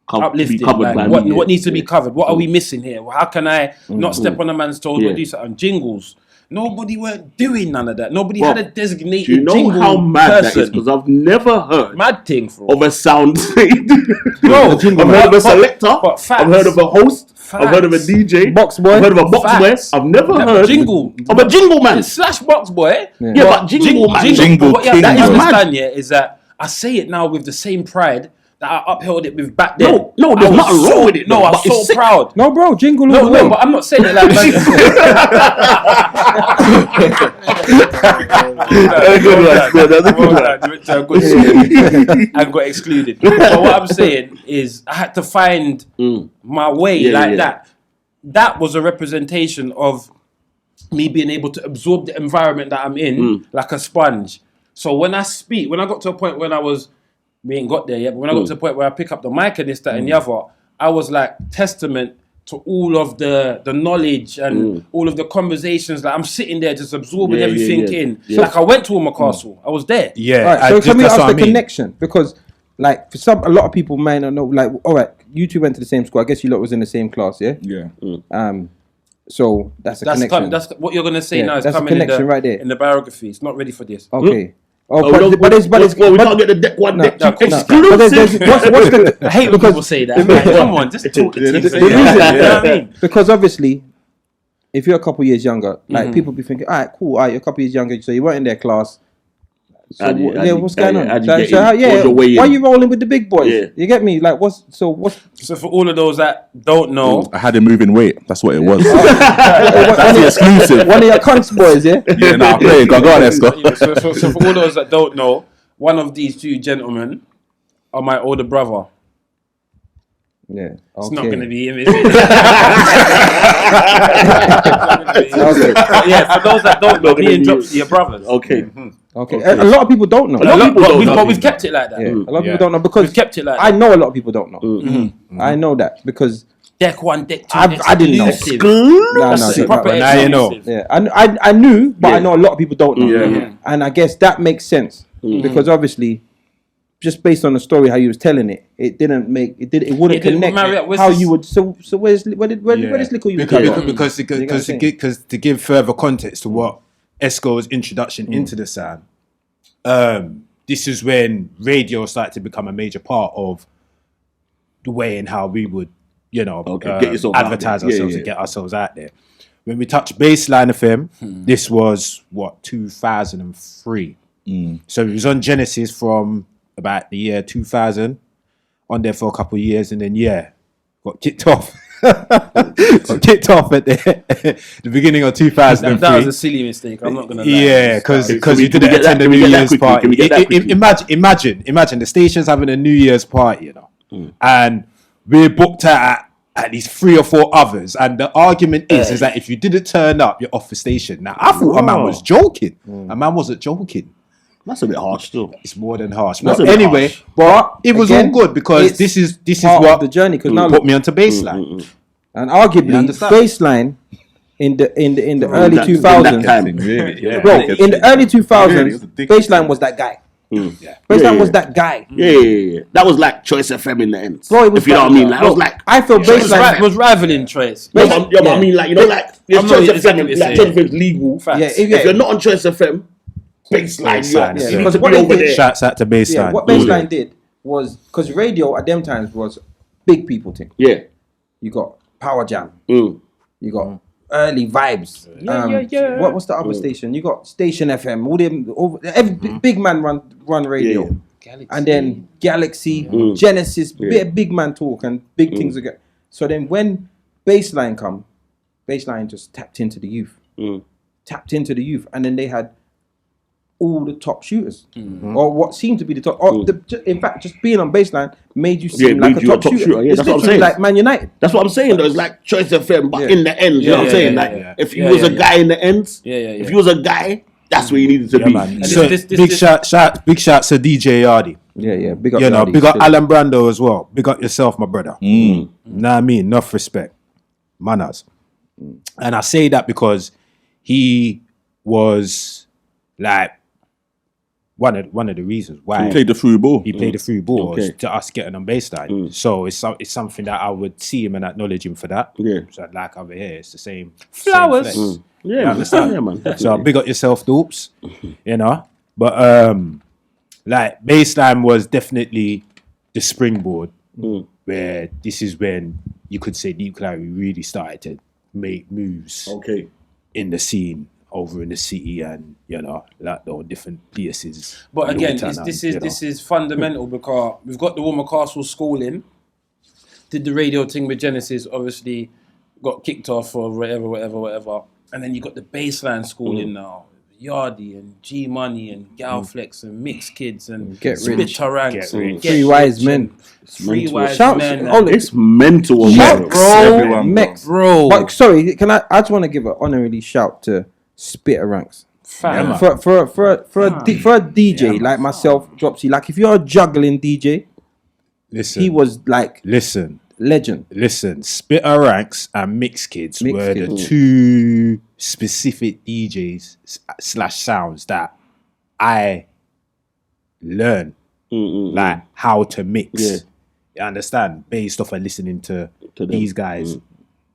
uplifting? Like, what needs to be covered? What are we missing here? How can I not step on a man's toes or do something? Jingles. Nobody weren't doing none of that. Nobody had a designated jingle. Do you know how mad that is? Because I've never heard of a sound. Bro, I've heard of a selector. I've heard of a host. I've heard of a DJ. Box boy. I've heard of a box boy. I've never heard of a jingle man. Slash box boy. Yeah, but jingle man. Jingle what you king. have to understand, is that I say it now with the same pride that I upheld it with back then. No, there's nothing wrong with it. No, I'm so proud. No, bro, jingle all the way. No, but I'm not saying it like I got excluded. But what I'm saying is I had to find my way that. That was a representation of me being able to absorb the environment that I'm in like a sponge. So when I speak, when I got to a point when we ain't got there yet, but when I got to the point where I pick up the mic and this, that, and the other, I was like testament to all of the knowledge and all of the conversations. Like I'm sitting there just absorbing everything in. Yeah. Like I went to Ulmer Castle. I was there. Yeah. Right, so can we ask the connection? Because like for a lot of people might not know, like, all right, you two went to the same school. I guess you lot was in the same class, yeah? Yeah. So that's a connection. That's what you're going to say now. Is that's coming a connection right there. In the biography. It's not ready for this. Okay. But we can't get the deck one. Deck two exclusive. What's the? I hate when people say that. Man. Come on, just talk the things. You know what I mean? Because obviously, if you're a couple years younger, like people be thinking, all right, cool, all right, you're a couple years younger, so you weren't in their class. So what's going on? Why are you rolling with the big boys? Yeah. You get me? Like, what's? So for all of those that don't know, I had him moving weight. That's what it was. That's the exclusive. One of your cunts boys, yeah. Yeah, nah, play. Go on, let's go. So for all those that don't know, one of these two gentlemen are my older brother. Yeah, okay. It's not going to be him, is it? Okay. Yeah, for those that don't know, me and Dropsy are brothers. Okay. Okay. A lot of people don't know. But we've kept it like that. Yeah. A lot of people don't know because we've kept it like that. I know a lot of people don't know. I know that because deck one, deck two. I didn't know. Now you know. Yeah, I knew, but I know a lot of people don't know. Yeah. And I guess that makes sense because obviously, just based on the story how you was telling it, it wouldn't connect how you would. So where does Lickle you? Because to give further context to what Esco's introduction into the sound, this is when radio started to become a major part of the way and how we would, advertise ourselves and get ourselves out there. When we touched Baseline FM, this was 2003. So it was on Genesis from about the year 2000, on there for a couple of years, and then got kicked off. Got kicked off at the beginning of 2003. That was a silly mistake. I'm not gonna lie. Yeah, because we didn't attend the New Year's party. Imagine the station's having a New Year's party, and we're booked at least 3 or 4 others, and the argument is that if you didn't turn up, you're off the station. Now I thought a man was joking. A man wasn't joking. That's a bit harsh, still. It's more than harsh. But anyway, but it was all good because this is what the journey put me onto Baseline. And arguably, Baseline in the early 2000s, bro, in the early 2000s, Baseline was that guy. Baseline was that guy. Yeah. That was like Choice FM in the end. Bro, it was, if you know what I mean. Like, I was like, I feel Baseline was rivaling Choice. But I mean, like, there's Choice FM, like Choice FM's legal. If you're not on Choice FM, Baseline. Shouts out to Baseline. What Baseline did was, because radio at them times was big people thing. Yeah. You got Power Jam. You got Early Vibes. What's the other station? You got Station FM. Every big man run radio. Galaxy. And then Galaxy, Genesis, big man talk and big things again. So then when Baseline come, Baseline just tapped into the youth. And then they had all the top shooters, or what seemed to be the top. In fact, just being on Baseline made you seem like a top shooter. Yeah, it's that's what I'm saying. Like Man United. That's what I'm saying. Though. It's like Choice FM, but in the end, you know what I'm saying? Like if you was a guy in the end, if you was a guy That's where you needed to Yeah, be. man. And So, this- big shout to DJ Yardi. Yeah, big up. You know, Yardi, big up still. Alan Brando as well. Big up yourself, my brother. Know what I mean? Enough respect. Manners. And I say that because he was like one of the reasons why He played the through ball. he played the through ball Okay. to us getting on baseline. So it's something that I would see him and acknowledge him for that. Yeah. So like over here, it's the same Flowers. Same flex. Yeah, You man. understand? Yeah, man. So Definitely. big up yourself, Doops. You know, but like baseline was definitely the springboard where this is when you could say Deep Clarity really started to make moves Okay. in the scene over in the city and you know like the different places. But again, Luton and, this you know. is fundamental because we've got the Woman Castle schooling, did the radio thing with Genesis, obviously got kicked off for whatever, and then you got the baseline schooling now, Yardi and G Money and Galflex and Mixed Kids and Get Rich. Spitter Ranks Get and Rich. Get Three Wise Rich Men. and Three mental. Wise Shouts- Men. oh, It's mental. on Shout, that. bro. Everyone, Mex. Bro, But sorry, I just want to give an honorary shout to Spitter Ranks. fam. man. For a DJ like myself, Dropsy, like if you're a juggling DJ, Listen, he was like listen. legend. Spitter Ranks and Mixed Kids Mixed were the Kids. two specific DJs / sounds that I learned like how to mix. Yeah. You understand? Based off of listening to them. these guys,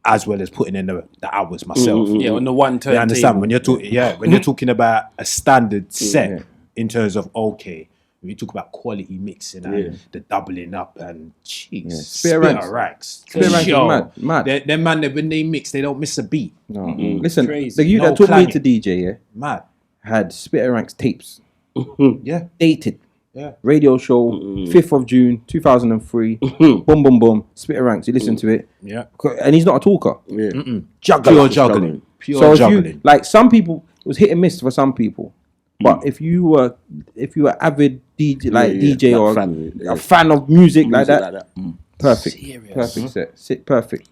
as well as putting in the hours myself. Yeah, on the one turn. You understand when you're talking? Yeah, when you're talking about a standard set Yeah. in terms of okay, when you talk about quality mixing and the doubling up and jeez, Spitter Ranks. Spitter Ranks is Yo, mad. Them man, when they mix, they don't miss a beat. No. Listen, Crazy. the you No that took clanging. me to DJ, yeah, Mad. had Spitter Ranks tapes, Yeah. dated. Yeah. Radio show, 5th of June, 2003. Boom. Spitter Ranks. You listen to it. Yeah. And he's not a talker. Yeah. Juggler. Pure juggling. Pure So if juggling. you like, some people it was hit and miss for some people, but if you were avid DJ like yeah. DJ Like or fan, yeah. a fan of music like Music that, like that. perfect, Serious. perfect set, perfect,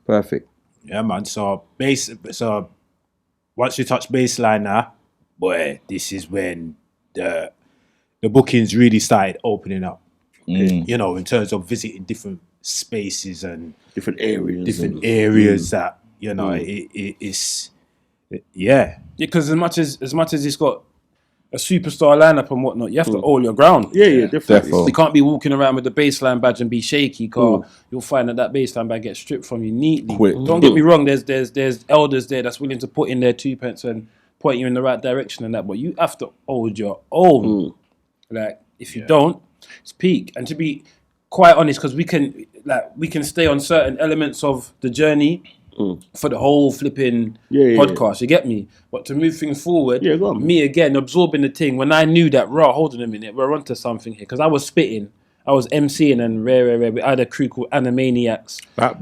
perfect. Yeah, man. So once you touch baseline now, boy, this is when the bookings really started opening up. You know, in terms of visiting different spaces and Different areas. different areas that you know it's yeah. Because as much as it's got a superstar lineup and whatnot, you have to hold your ground. Yeah, definitely. You can't be walking around with the baseline badge and be shaky, cause you'll find that baseline badge gets stripped from you neatly. Quick. Don't get me wrong. There's elders there that's willing to put in their 2 pence and point you in the right direction and that, but you have to hold your own. Like if you don't, it's peak. And to be quite honest, because we can stay on certain elements of the journey for the whole flipping podcast. You get me? But to move things forward, Yeah, go on. me again absorbing the thing when I knew that hold on a minute, we're onto something here because I was spitting. I was MCing and rare. We had a crew called Animaniacs.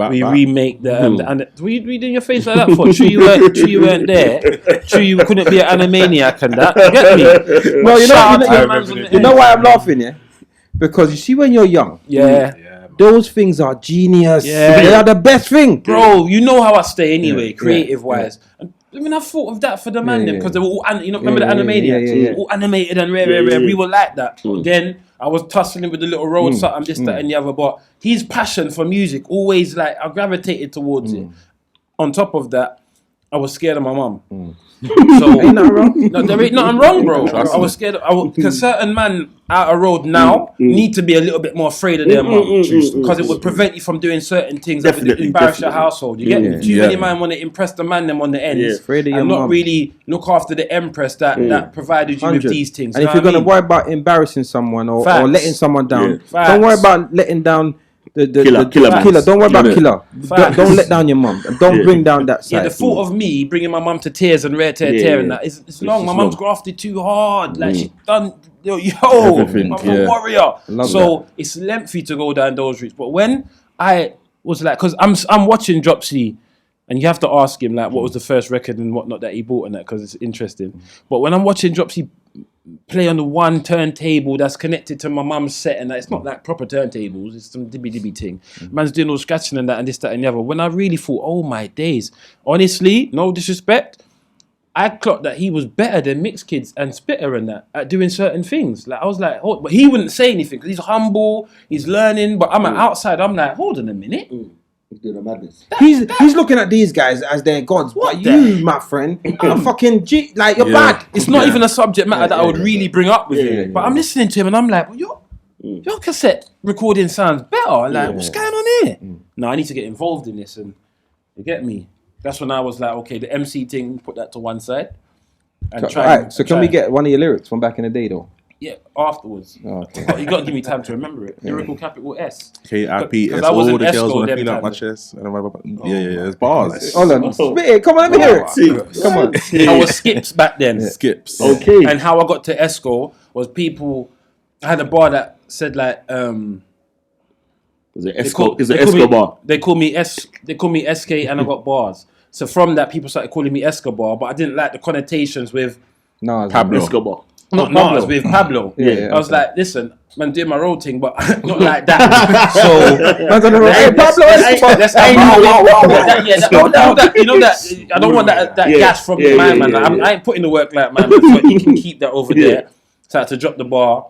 We remake the what you doing your face like that for? True you weren't there. True you couldn't be an Animaniac and that. You get me? Well, Shout out to the mans on the you end. know why I'm laughing, yeah? Because you see, when you're young, Yeah. those things are genius. Yeah. They are the best thing, Bro, you know how I stay anyway, creative wise. And, I mean, I thought of that for the man, them because they were all, remember the Animaniacs? yeah. All animated and rare. We were like that. Again, I was tussling with the little road something, this, that, and the other. But his passion for music always I gravitated towards it. On top of that, I was scared of my mum. So Ain't nothing wrong. no, there ain't nothing wrong, bro. I was scared. Because certain man out of road now need to be a little bit more afraid of their mum because it would prevent you from doing certain things that would Definitely, embarrass your definitely. household. You get me? Too Yeah. many man want to impress the man them on the ends Afraid of your and not mum. really look after the empress that provided you 100. with these things. And you if know you're what I gonna mean? worry about embarrassing someone or Facts. letting someone down, Yeah. Facts. don't worry about letting down the Killer man. killer. Don't worry about Yeah. killer. Facts. Don't let down your mum. Don't bring down that side. Yeah, the thought of me bringing my mum to tears and rare tear Yeah, and yeah. that it's long. My just mum's long. grafted too hard. Like she done yo, Everything, I'm yeah. a warrior. Love So it's lengthy to go down those routes. But when I was like, because I'm watching Dropsy, and you have to ask him like what was the first record and whatnot that he bought and that because it's interesting. But when I'm watching Dropsy play on the one turntable that's connected to my mum's set and that, it's not like proper turntables, it's some dibby thing. Man's doing all scratching and that and this, that and the other. When I really thought, oh my days, honestly, no disrespect, I clocked that he was better than Mixed Kids and Spitter and that at doing certain things. Like I was like, but he wouldn't say anything because he's humble, he's learning. But I'm outside. I'm like, hold on a minute. He's doing a madness. He's looking at these guys as their gods. But you, my friend, are fucking like you're bad. It's not even a subject matter that I would really bring up with him. But I'm listening to him and I'm like, well, your cassette recording sounds better. Like, what's going on here? No, I need to get involved in this, and you get me. That's when I was like, okay, the MC thing, put that to one side. And So can we get one of your lyrics from back in the day, though? Yeah, afterwards. Oh, okay. But you got to give me time to remember it. Lyrical capital S. KIPS. I was All an the girls Esco want to them feel out my time. chest. Yeah. It's bars. Hold on. Spit it. Come on, let me hear it. Come on. I was Skips back then. Skips. Okay. And how I got to Esco was people. I had a bar that said like. Is it Escobar? They call me SK, and I got bars. So from that, people started calling me Escobar, but I didn't like the connotations with Pablo. Escobar. not Nas, with Pablo. Yeah, I was like, listen, man, doing my road thing, but not like that. So Man's on the road. Hey, Pablo Escobar. Let's you know that I don't want that gas from the man. I ain't putting the work like man. But you can keep that over there. So I had to drop the bar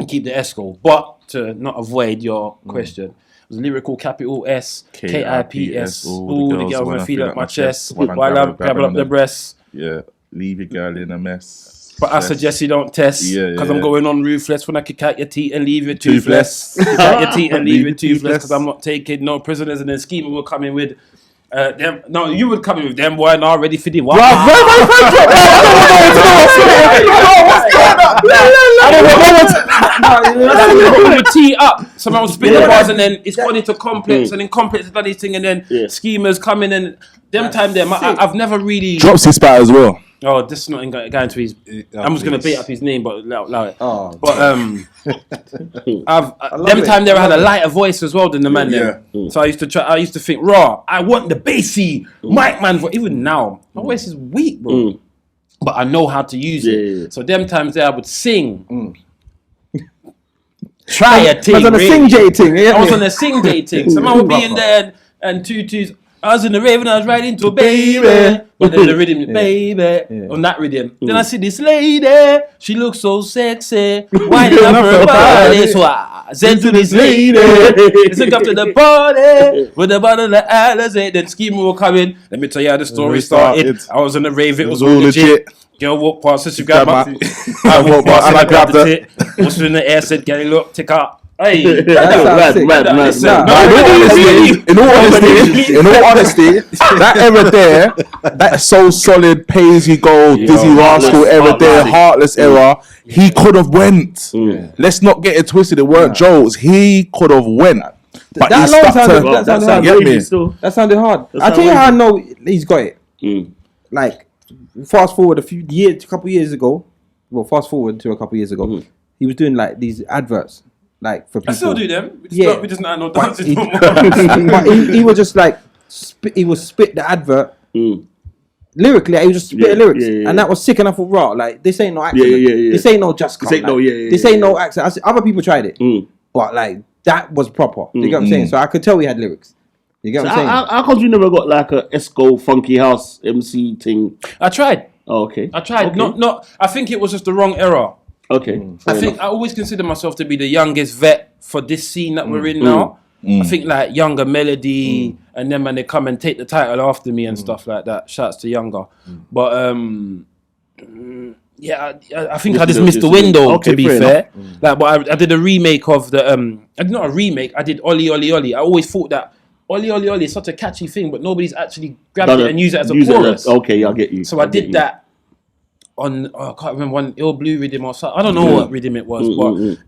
and keep the Esco. But to not avoid your question, it was lyrical capital S KIPS. All the girls wanna feel up my chest while I'm grabbing up the breasts. Yeah, leave your girl in a mess. But I suggest you don't test, because I'm going on ruthless when I kick out your teeth and leave you Toothless. toothless. Kick out your teeth and leave you toothless, because I'm not taking no prisoners. And then Schema will come in with them. No, you would come in with them, boy, and are ready for the one. I would tee up. Someone will spit the bars, and then it's gone into complex, and then complex has done his thing, and then Schemas come in, and them time there. I've never really Drops his spat as well. Oh, this is not going to his. I'm just going to beat up his name, but allow it. Oh, but them time there I had a lighter voice as well than the man there. So I used to think, raw. I want the bassy mic man. Even now, my voice is weak, bro. But I know how to use it. So them times there I would sing. Try a thing. I was on a sing J thing. I was on a sing J thing. Someone would be in there and tutus. I was in the rave and I was right into a baby. But then the rhythm, baby, on that rhythm. Then I see this lady, she looks so sexy, winding up her body. So I said to this lady, let's come to the party with a bottle of Alizé. Then Schema will come in. Let me tell you how the story started. I was in the rave, it was all legit. Girl walked past, so she grabbed my. I walked past and I grabbed the tit. Was in the air, said, "Get it, look, tick up." Hey, In all honesty, that era there, that so solid, Paisley Gold, Dizzy Rascal era there, Heartless era, he could have went. Let's not get it twisted. It weren't jokes. He could have went. But That he stuck sounded that sounded hard. I tell you how I know he's got it. Like, fast forward a couple years ago. Well, fast forward to a couple years ago, he was doing like these adverts. Like for people. I still do them. We just not no But dances no more. but he was just like he would spit the advert lyrically. He would just spit the lyrics, and that was sick enough for raw. Like this ain't no accent. This ain't no just. This ain't This ain't no accent. Other people tried it, but like that was proper. You get what I'm saying? So I could tell he had lyrics. You get what I'm saying? How come you never got like a Esco Funky House MC thing? I tried. Oh, okay. I tried. Okay. Not. I think it was just the wrong era. Okay. I think I always consider myself to be the youngest vet for this scene that we're in now. I think like Younger Melody and them, and they come and take the title after me and stuff like that. Shouts to Younger. But I think I just missed the window, to be fair. Like, but I did a remake of the not a remake. I did Ollie Ollie Ollie. I always thought that Ollie Ollie Ollie is such a catchy thing, but nobody's actually grabbed it and used it as a chorus. Okay, I get you. So I did that on I can't remember one Ill Blue rhythm or something. I don't know what rhythm it was, but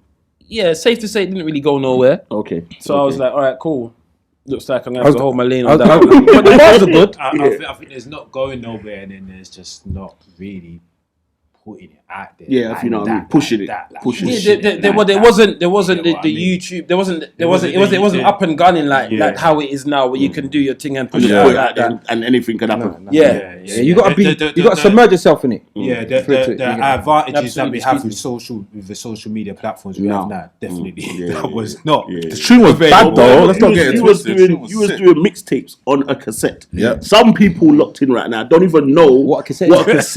yeah, safe to say it didn't really go nowhere. Okay. So I was like, all right, cool. Looks like I'm gonna have to hold my lane on that. But the bars are good. I think there's not going nowhere, and then there's just not really putting it out there. Yeah, if you know what I mean, pushing it, pushing it. There wasn't the YouTube. There wasn't. It wasn't up and gunning like how it is now, where you can do your thing and push it out like that, and anything can happen. Yeah, you got to submerge yourself in it. Yeah, the advantages that we have with the social media platforms we have now, definitely that was not. The tune was bad though. Let's not get it twisted. You was doing mixtapes on a cassette. Yeah. Some people locked in right now don't even know what a cassette is.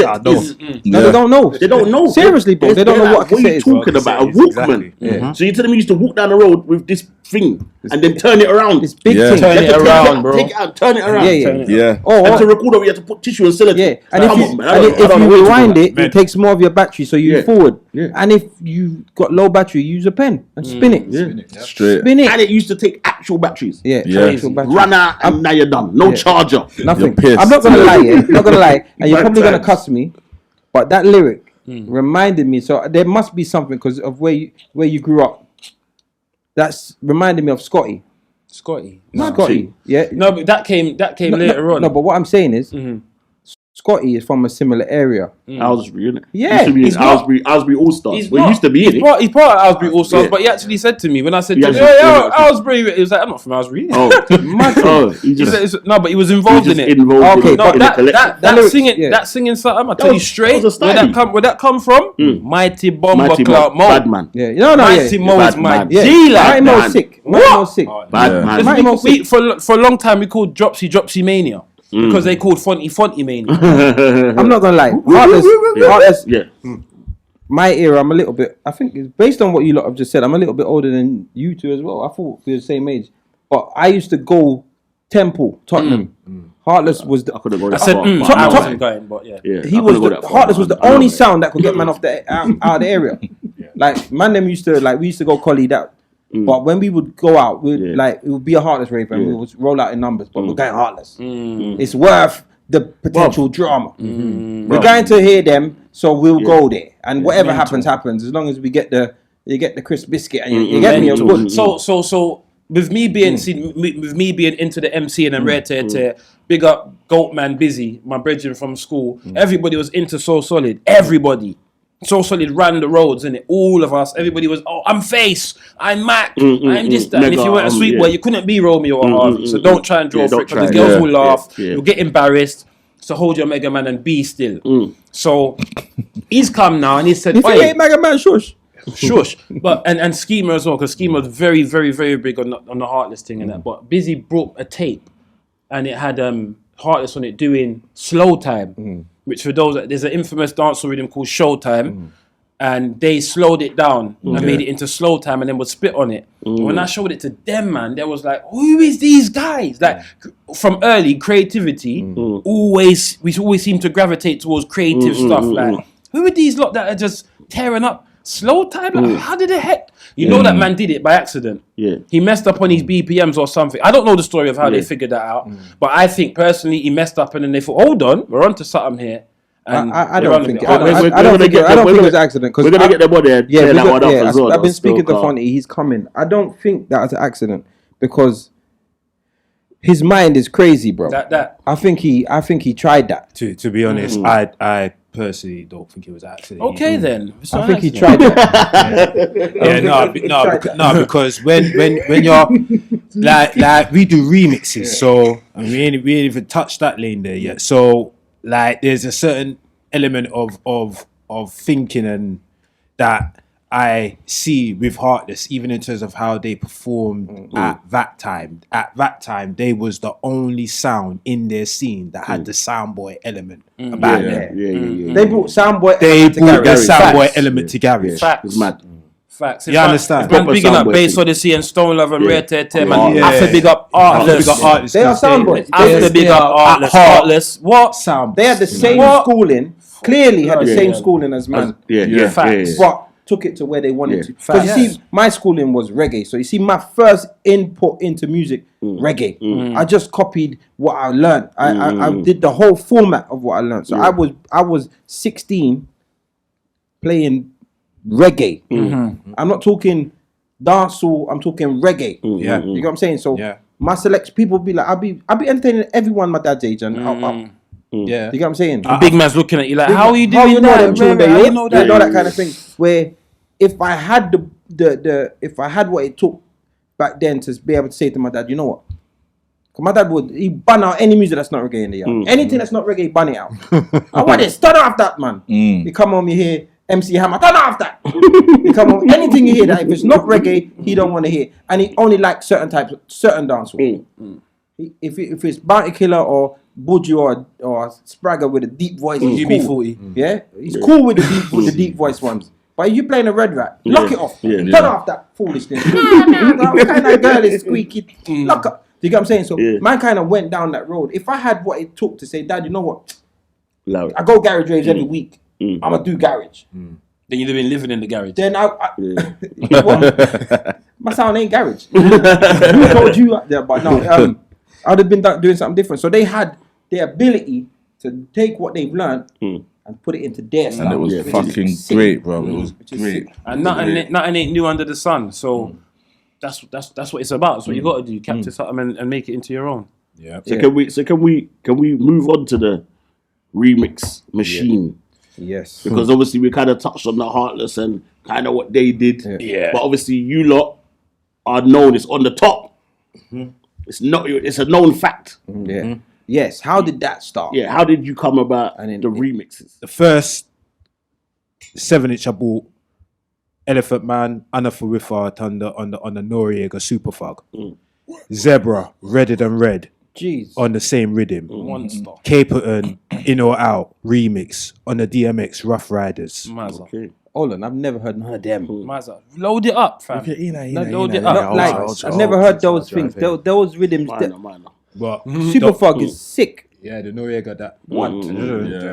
No, they don't know. They don't know. Seriously, bro. They don't know what a cassette is. What are you talking about? A Walkman. Yeah. So you're telling me you used to walk down the road with this thing and then turn it around? This big Yeah. thing. Turn it around, bro. Take it out, turn it around. Yeah. Oh, And to record over, you have to put tissue and sellotape. yeah. And Come if on, you, man. and if I don't you know rewind what it, it takes more of your battery, so you forward. Yeah. And if you got low battery, use a pen and spin it. Straight. Spin it. And it used to take actual batteries. Yeah. Yeah. Actual battery. Run out and now you're done. No charger. Nothing. You're pissed. I'm not gonna lie, not gonna lie, and you're Bad probably gonna times. cuss me, but that lyric reminded me. So there must be something because of where you grew up. That's reminded me of Scotty. Scotty. Scotty, yeah. No, but that came later on. No, but what I'm saying is, Scotty is from a similar area. Aylesbury, innit? Yeah. Used to be He's in not- Aylesbury All-Stars. He's Well, he not- used to be in it. He's part of Aylesbury All-Stars, Yeah. but he actually said to me when I said He to him, actually- "Yo, Aylesbury," he was like, "I'm not from Aylesbury." Oh, oh, he He just, said, no, but he was involved he in just it. involved Okay, in, but in the collection. that lyrics, singing, yeah. that singing something. I tell you was- straight, that was a where styling. that come from? Mighty Bomber Mighty Clout Mo. Bad man. Yeah, no, Mighty yeah. Mo is Bad my man. Yeah. G Mighty like. Mo's man. sick. Mighty Mo's sick. Bad Yeah. man. Mighty Mo's sick. For a long time we called Dropsy Mania because they called Fonty Mania. I'm not gonna lie. Heartless. Yeah. My era, I'm a little bit. I think it's based on what you lot have just said. I'm a little bit older than you two as well. I thought we were the same age, but I used to go Temple, Tottenham. Heartless was the. I could have gone I that said, far, I but I wasn't going, but yeah. Yeah, He I was couldn't go the that far, Heartless was man. the I only love it. sound that could get man off the out of the area. Like man, them used to we used to go collie that. But when we would go out, it would be a Heartless rave and we would roll out in numbers. But we're going Heartless. It's worth the potential drama. We're going to hear them, so we'll go there. And whatever happens. As long as we get you get the crisp biscuit and you get me, it's good. So with me being into the MCing and rare tear, big up Goatman Busy, my brethren from school. Everybody was into So Solid. Everybody. So Solid ran the roads, innit? All of us. Everybody was, I'm Face, I'm Mac, I'm this, that. And if you weren't a sweet boy, you couldn't be Romeo or Harvey. So don't try and draw for it because the girls will laugh. You'll get embarrassed. So hold your Mega Man and be still. So he's come now and he said, If you ain't Mega Man, shush. shush. But and Schema as well, because Schema was very, very, very big on the Heartless thing and that. But Busy brought a tape and it had Heartless on it doing Slow Time, which for those, there's an infamous dancehall rhythm called Showtime, and they slowed it down and made it into Slow Time and then would spit on it. When I showed it to them, man, there was like, who is these guys? Like from early creativity, we always seem to gravitate towards creative stuff. Like, who are these lot that are just tearing up Slow Time? Like, how did the heck? You know that man did it by accident. Yeah. He messed up on his BPMs or something. I don't know the story of how they figured that out, but I think personally he messed up and then they thought, hold on, we're onto something here. And I they don't run think with it. I don't think it was an accident. We're going to get them on there. Yeah, tear that one up as well. I've been speaking to So, Fonty. He's coming. I don't think that was an accident because his mind is crazy, bro. I think he tried that. To be honest, I personally don't think it was accident. Okay then. It's I not think he accident. tried that. Yeah, because when you're like we do remixes, so and we ain't even touched that lane there yet. So like there's a certain element of thinking and that I see with Heartless, even in terms of how they performed at that time. At that time, they was the only sound in their scene that had the soundboy element about them. Yeah. They brought Soundboy. They brought the soundboy Facts. element to Garage. Facts. It's mad. Facts. You understand? Man, bigging up Soundboy Bass thing. Odyssey and Stone Love and Rare Tear, man. Yeah. I have to big up Artless. They are Soundboys. I have to big up Artless. Artless. What? Sound. They had the same What? schooling. Clearly had the Yeah. same schooling as man. Yeah. Facts. But took it to where they wanted Yeah. to. Because you Facts. see, my schooling was reggae. So you see, my first input into music, reggae. I just copied what I learned. I did the whole format of what I learned. So I was 16 playing reggae. I'm not talking dancehall. I'm talking reggae. Yeah. You know what I'm saying? So Yeah. my selection, people be like, I'll be entertaining everyone my dad's age, and Yeah. You get what I'm saying? The big man's looking at you like, how are you How doing you know that? them tune, How mate? you know that? You know that kind of thing. Where if I had if I had what it took back then to be able to say to my dad, you know what? 'Cause my dad he ban out any music that's not reggae in the yard. Anything that's not reggae, he ban it out. I want it. Turn off that, man. You come home, you hear MC Hammer, turn off that. You come home, anything you hear that if it's not reggae, he don't want to hear, and he only likes certain dancehall. If it's Bounty Killer or Buju or Spragger with a deep voice, he's cool. UB40. Yeah, he's cool with the deep voice ones. But if you playing a red rat, lock it off. Turn off that foolishness. What kind of girl is squeaky? Lock up. Do you get what I'm saying? So man kind of went down that road. If I had what it took to say, Dad, you know what? I go garage raves every week. I'm gonna do garage. Then you'd have been living in the garage. Then my sound ain't garage. Who told you out there? But no, I'd have been doing something different. So they had the ability to take what they've learned and put it into their style. And it was fucking great, bro. It was great. And nothing ain't new under the sun. So that's what it's about. That's what you got to do. Capture something and make it into your own. Yeah. So can we move on to the remix machine? Yes. Because obviously we kind of touched on the Heartless and kind of what they did. Yeah. But obviously you lot are known. It's on the top. It's a known fact. Yeah. Yes. How did that start? Yeah. How did you come about And then the remixes? The first 7-inch I bought, Elephant Man, Anna Farifa on the Noriega Super Fug. Zebra, Redder Than Red Jeez. on the same rhythm. Monster. Caperton, In or Out remix on the DMX Rough Riders. Mazza. Okay. Hold on, I've never heard none of them. Mazza. Load it up, fam. Load it up. Like, I've never heard those things. Those rhythms. Minor. But Super Fug is sick. yeah, the Noriega that.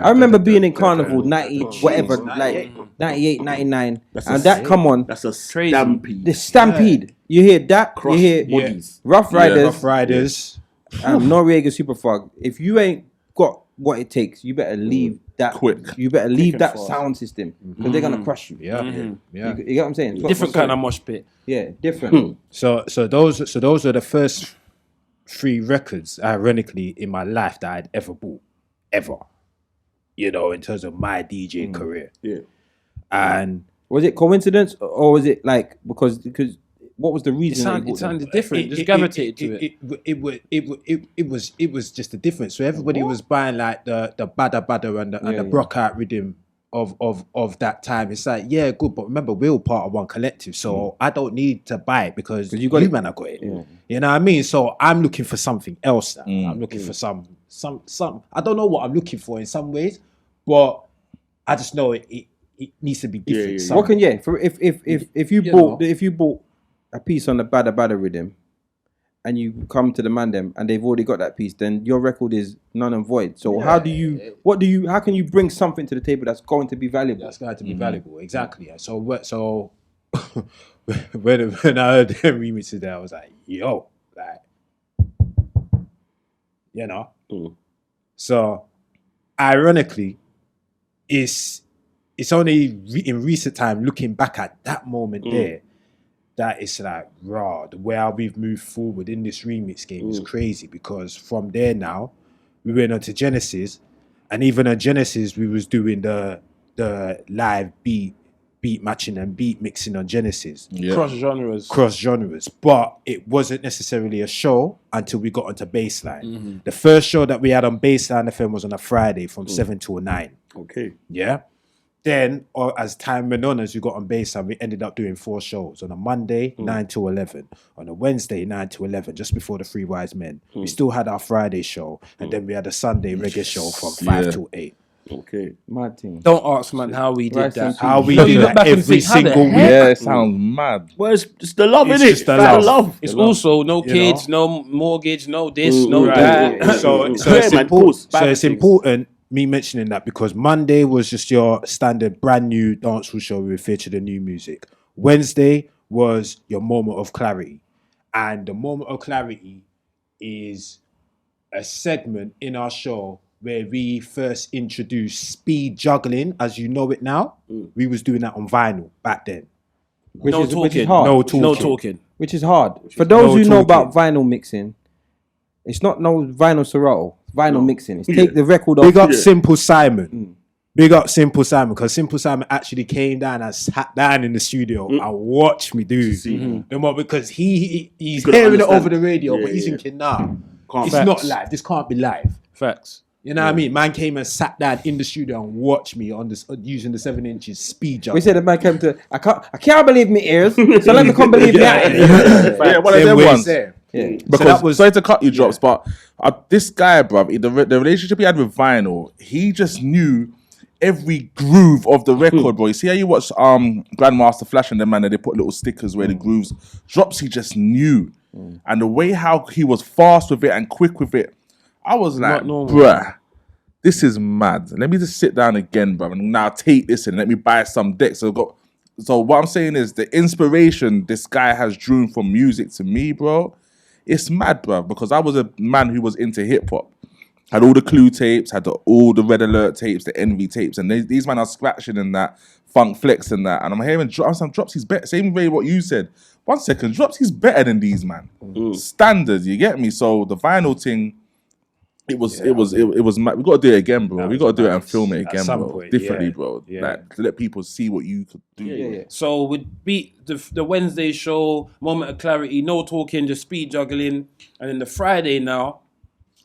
I remember being in Carnival 90, whatever, like 98, 99, and that come on. That's a Crazy. stampede. The Stampede. You hear that? You hear bodies. Rough Riders, Rough Riders. Noriega Super Fug. If you ain't got what it takes, you better leave that Quick. You better leave that sound system because they're gonna crush you. Yeah. You get what I'm saying? Different kind of mosh pit. Yeah, different. So those are the first 3 records, ironically, in my life that I'd ever bought, ever. You know, in terms of my DJ career. Yeah. And Was it coincidence or was it like because what was the reason? It sounded different. Just gravitated to it. It was just a difference. So everybody was buying like the Bada and the Brock out rhythm of that time. It's like, yeah, good, but remember we're all part of one collective, so I don't need to buy it because you man I got it. You know what I mean? So I'm looking for something else now. I'm looking for some I don't know what I'm looking for in some ways, but I just know it needs to be different. What can if you bought a piece on the Bada rhythm and you come to the Mandem and they've already got that piece, then your record is none and void. So how can you bring something to the table that's going to be valuable? That's going to be valuable, exactly. So when I heard them remixes there, I was like, yo, like, you know. So ironically, it's only in recent time looking back at that moment there that it's like, raw, the way how we've moved forward in this remix game is crazy, because from there now, we went on to Genesis, and even at Genesis, we was doing the live beat matching and beat mixing on Genesis. Cross genres. But it wasn't necessarily a show until we got onto Baseline. The first show that we had on Baseline FM was on a Friday from 7 to 9. Okay. Yeah. Then, as time went on, as we got on Baseline, we ended up doing 4 shows. On a Monday, 9 to 11. On a Wednesday, 9 to 11, just before the 3 Wise Men. We still had our Friday show. And then we had a Sunday reggae show from 5 to 8. Okay. Mad thing. Don't ask, man, how we did that. How we did that every single week. Yeah, it sounds mad. Well, it's the love, It's innit? just the love. It's also no kids, no mortgage, no this, no Right. that. So it's important me mentioning that, because Monday was just your standard brand new dancehall show where we featured the new music. Wednesday was your moment of clarity. And the moment of clarity is a segment in our show where we first introduced speed juggling as you know it now. We was doing that on vinyl back then. Which is talking. hard. No talking. Which is hard. For those who know about vinyl mixing, it's not no vinyl Serato. vinyl mixing. It's take the record off. Big up Simple Simon. Big up Simple Simon, because Simple Simon actually came down and sat down in the studio and watched me do. Because he's hearing it over the radio, but he's thinking, nah, it's not live. This can't be live. Facts. You know what I mean? Man came and sat down in the studio and watched me on this using the 7 inches speed jump. We said the man came to. I can't believe me ears. So let me come believe me. Yeah, one of them ones. Yeah. Because sorry to cut you, Drops, but this guy, bruv, the relationship he had with vinyl, he just knew every groove of the record, bro. You see how you watch Grandmaster Flash and them, man, and they put little stickers where the grooves. Drops, he just knew, and the way how he was fast with it and quick with it. I was like, bruh, this is mad. Let me just sit down again, bruv, and now take this and let me buy some decks. So what I'm saying is the inspiration this guy has drawn from music to me, bro, it's mad, bruv, because I was a man who was into hip-hop. Had all the Clue tapes, had all the Red Alert tapes, the Envy tapes, and these men are scratching and that, Funk Flex and that, and I'm hearing Drops, he's better. Same way what you said. 1 second, Drops, he's better than these, man. Standard, you get me? So the vinyl thing, it was mad. We got to do it again, bro. We got to do it and film it again, bro. Point, differently, bro. Like to let people see what you could do. So we'd beat the Wednesday show, moment of clarity, no talking, just speed juggling, and then the Friday now,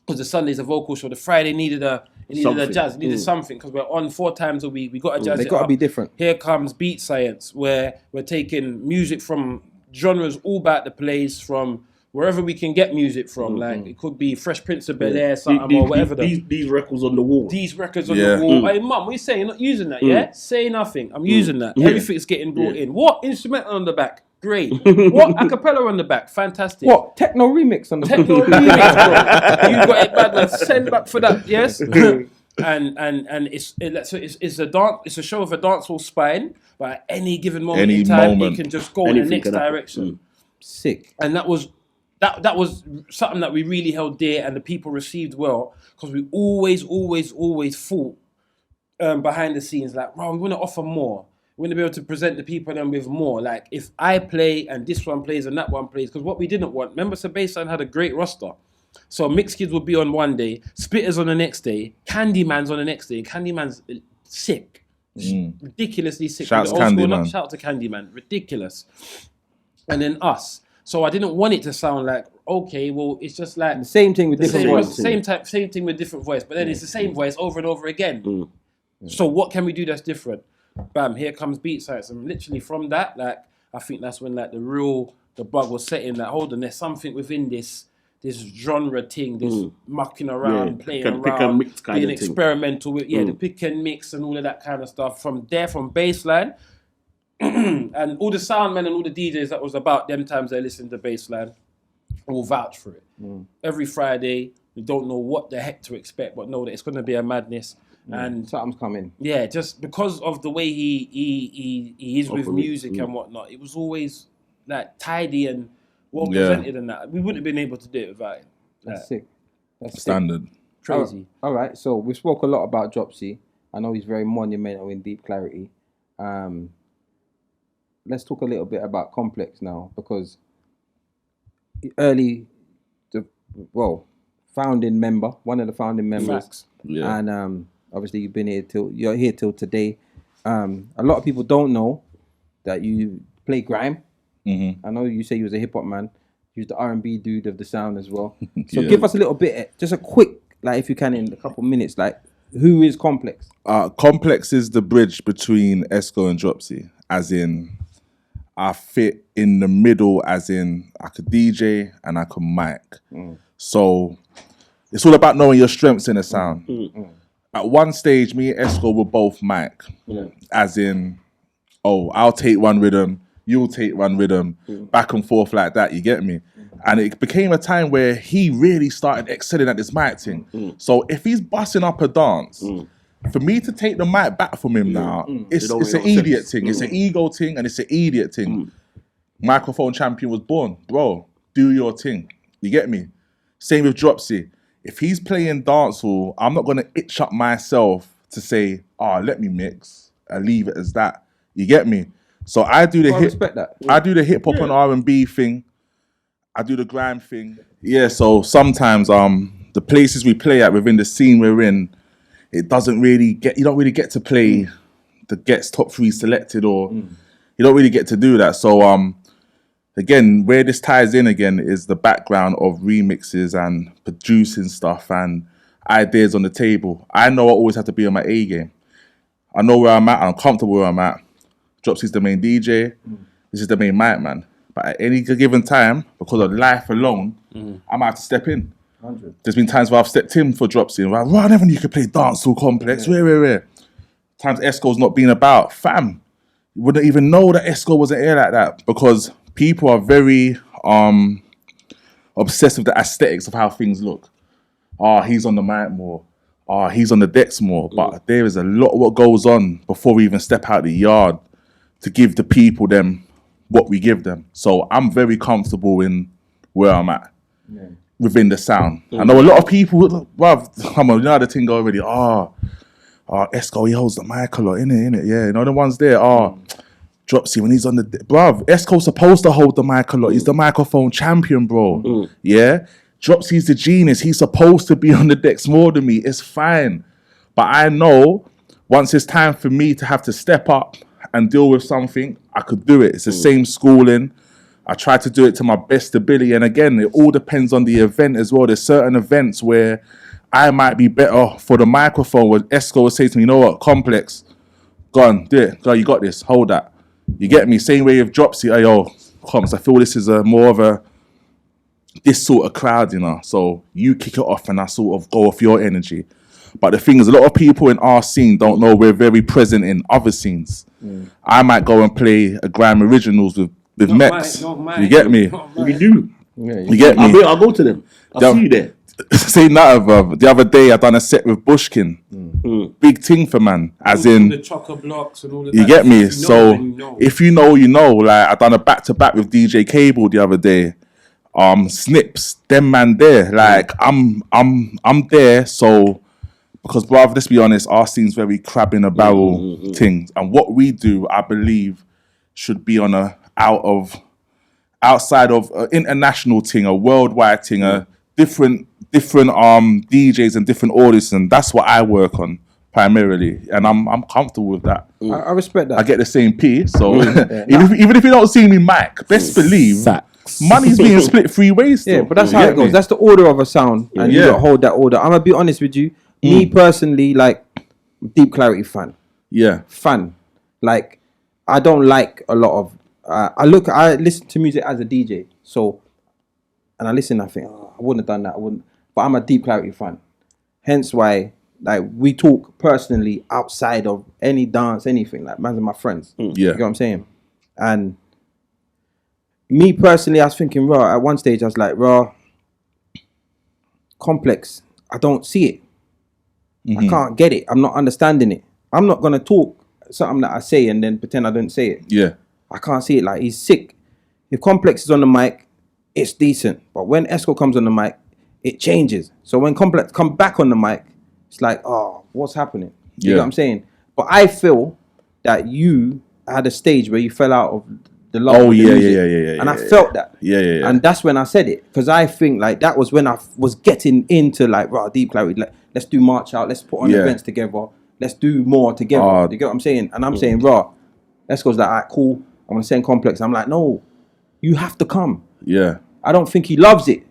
because the Sunday's a vocal show, the Friday needed a jazz, needed something, because we're on 4 times a week. We got to jazz it up. They got to be different. Here comes Beat Science, where we're taking music from genres all about the place, from wherever we can get music from. Like it could be Fresh Prince of Bel-Air, something or whatever. These records on the wall. These records on the wall. Hey, mum, what are you saying? You're not using that, yeah? Say nothing. I'm using that. Everything's getting brought in. What instrumental on the back? Great. What acapella on the back? Fantastic. What techno remix on the techno remix, bro? You got it, bad man. Send back for that, yes. And it's a dance. It's a show of a dancehall spine, but at any given moment in time, it can just go in the next direction. Sick. And that was something that we really held dear, and the people received well, because we always thought behind the scenes, like, bro, we want to offer more. We want to be able to present the people then with more. Like, if I play and this one plays and that one plays, because what we didn't want, remember, so Baseline had a great roster. So Mixed Kids would be on one day, Spitters on the next day, Candyman's on the next day. Candyman's sick, ridiculously sick. Shout out to Candyman. Shout out to Candyman, ridiculous. And then us. So I didn't want it to sound like, okay, well, it's just like the same thing with different voice. Same thing with different voice, but then it's the same voice over and over again. So what can we do that's different? Bam, here comes Beat Science. And literally from that, like, I think that's when like the bug was setting, like, hold on, there's something within this genre thing, this mucking around, playing around, being experimental with the pick and mix and all of that kind of stuff. From Baseline, and all the sound men and all the DJs that was about them times they listened to Baseline will vouch for it. Every Friday, we don't know what the heck to expect, but know that it's going to be a madness. And something's coming. Yeah, just because of the way he is with music and whatnot, it was always like tidy and well presented and that. We wouldn't have been able to do it without it. That's sick. That's standard. Sick. Crazy. All right, so we spoke a lot about Dropsy. I know he's very monumental in Deep Clarity. Let's talk a little bit about Complex now, because founding member, one of the founding members. Facts. Yeah. And obviously you're here till today. A lot of people don't know that you play grime. I know you say you was a hip hop man. You was the R&B dude of the sound as well. So give us a little bit, just a quick, like if you can in a couple minutes, like who is Complex? Complex is the bridge between Esco and Dropsy, as in I fit in the middle, as in I could DJ and I could mic. So it's all about knowing your strengths in the sound. At one stage, me and Esco were both mic, as in, I'll take one rhythm, you'll take one rhythm, back and forth like that, you get me? And it became a time where he really started excelling at this mic thing. So if he's busting up a dance, for me to take the mic back from him now, it's an idiot thing. It's an ego thing and it's an idiot thing. Microphone champion was born. Bro, do your thing. You get me? Same with Dropsy. If he's playing dancehall, I'm not going to itch up myself to say, let me mix and leave it as that. You get me? So I do the hip hop and R&B thing. I do the grime thing. Yeah, so sometimes the places we play at within the scene we're in, you don't really get to play the Gets Top 3 selected, or you don't really get to do that. So again, where this ties in again is the background of remixes and producing stuff and ideas on the table. I know I always have to be on my A game. I know where I'm at, I'm comfortable where I'm at. Dropsy's the main DJ, this is the main mic man. But at any given time, because of life alone, I might have to step in. 100. There's been times where I've stepped in for Dropsy and like, I never knew you could play dancehall complex. Where? Times Esco's not been about. Fam, you wouldn't even know that Esco wasn't here like that, because people are very obsessed with the aesthetics of how things look. He's on the mic more. He's on the decks more. But there is a lot of what goes on before we even step out the yard to give the people them what we give them. So I'm very comfortable in where I'm at within the sound. I know a lot of people, come on, you know how the thing go already. Esco, he holds the mic a lot, innit? Yeah, you know the ones there. Dropsy when he's on the Esco's supposed to hold the mic a lot. He's the microphone champion, bro. Yeah, Dropsy's the genius. He's supposed to be on the decks more than me. It's fine, but I know once it's time for me to have to step up and deal with something, I could do it. It's the same schooling. I try to do it to my best ability. And again, it all depends on the event as well. There's certain events where I might be better for the microphone, where Esco will say to me, you know what, complex, go on, do it. Go, you got this, hold that. You get me? Same way with Dropsy. Comps, I feel this is more of this sort of crowd, you know. So you kick it off and I sort of go off your energy. But the thing is, a lot of people in our scene don't know we're very present in other scenes. I might go and play a Grime Originals with Mex. You get me? We do. You get me? I'll go to them. I'll see you there. Say that, the other day I done a set with Bushkin. Big thing for man, as in the chocolate blocks and all of you that. get me. If you know, If you know, you know. Like I done a back-to-back with DJ Cable the other day. Snips, them man there. Like I'm there. So because bruv, let's be honest, our scene's very crab in a barrel things, and what we do, I believe, should be on outside of an international thing, a worldwide thing, a different DJs and different audiences, and that's what I work on primarily, and I'm comfortable with that. I respect that. I get the same P, so even if you don't see me mic, best believe money's being split 3 ways still. Yeah, but that's how it goes. That's the order of a sound, and you gotta hold that order. I'm gonna be honest with you. Me personally, like, Deep Clarity fan. Yeah. Fan. Like, I don't like a lot of I listen to music as a DJ, so, and I listen, I think, I wouldn't have done that, but I'm a Deep Clarity fan. Hence why, like, we talk personally outside of any dance, anything, like, man's and my friends. You know what I'm saying? And me personally, I was thinking, at one stage, I was like, complex, I don't see it. I can't get it. I'm not understanding it. I'm not going to talk something that I say and then pretend I didn't say it. Yeah. I can't see it. Like, he's sick. If Complex is on the mic, it's decent. But when Esco comes on the mic, it changes. So when Complex come back on the mic, it's like, what's happening? You know what I'm saying? But I feel that you had a stage where you fell out of the love of the music. And I felt that. Yeah. And that's when I said it. Because I think, like, that was when I was getting into, like, Deep Clarity. Like, let's do March Out. Let's put on events together. Let's do more together. You get what I'm saying? And I'm saying, Esco's like, all right, cool. I'm going to send Complex. I'm like, no, you have to come. Yeah. I don't think he loves it.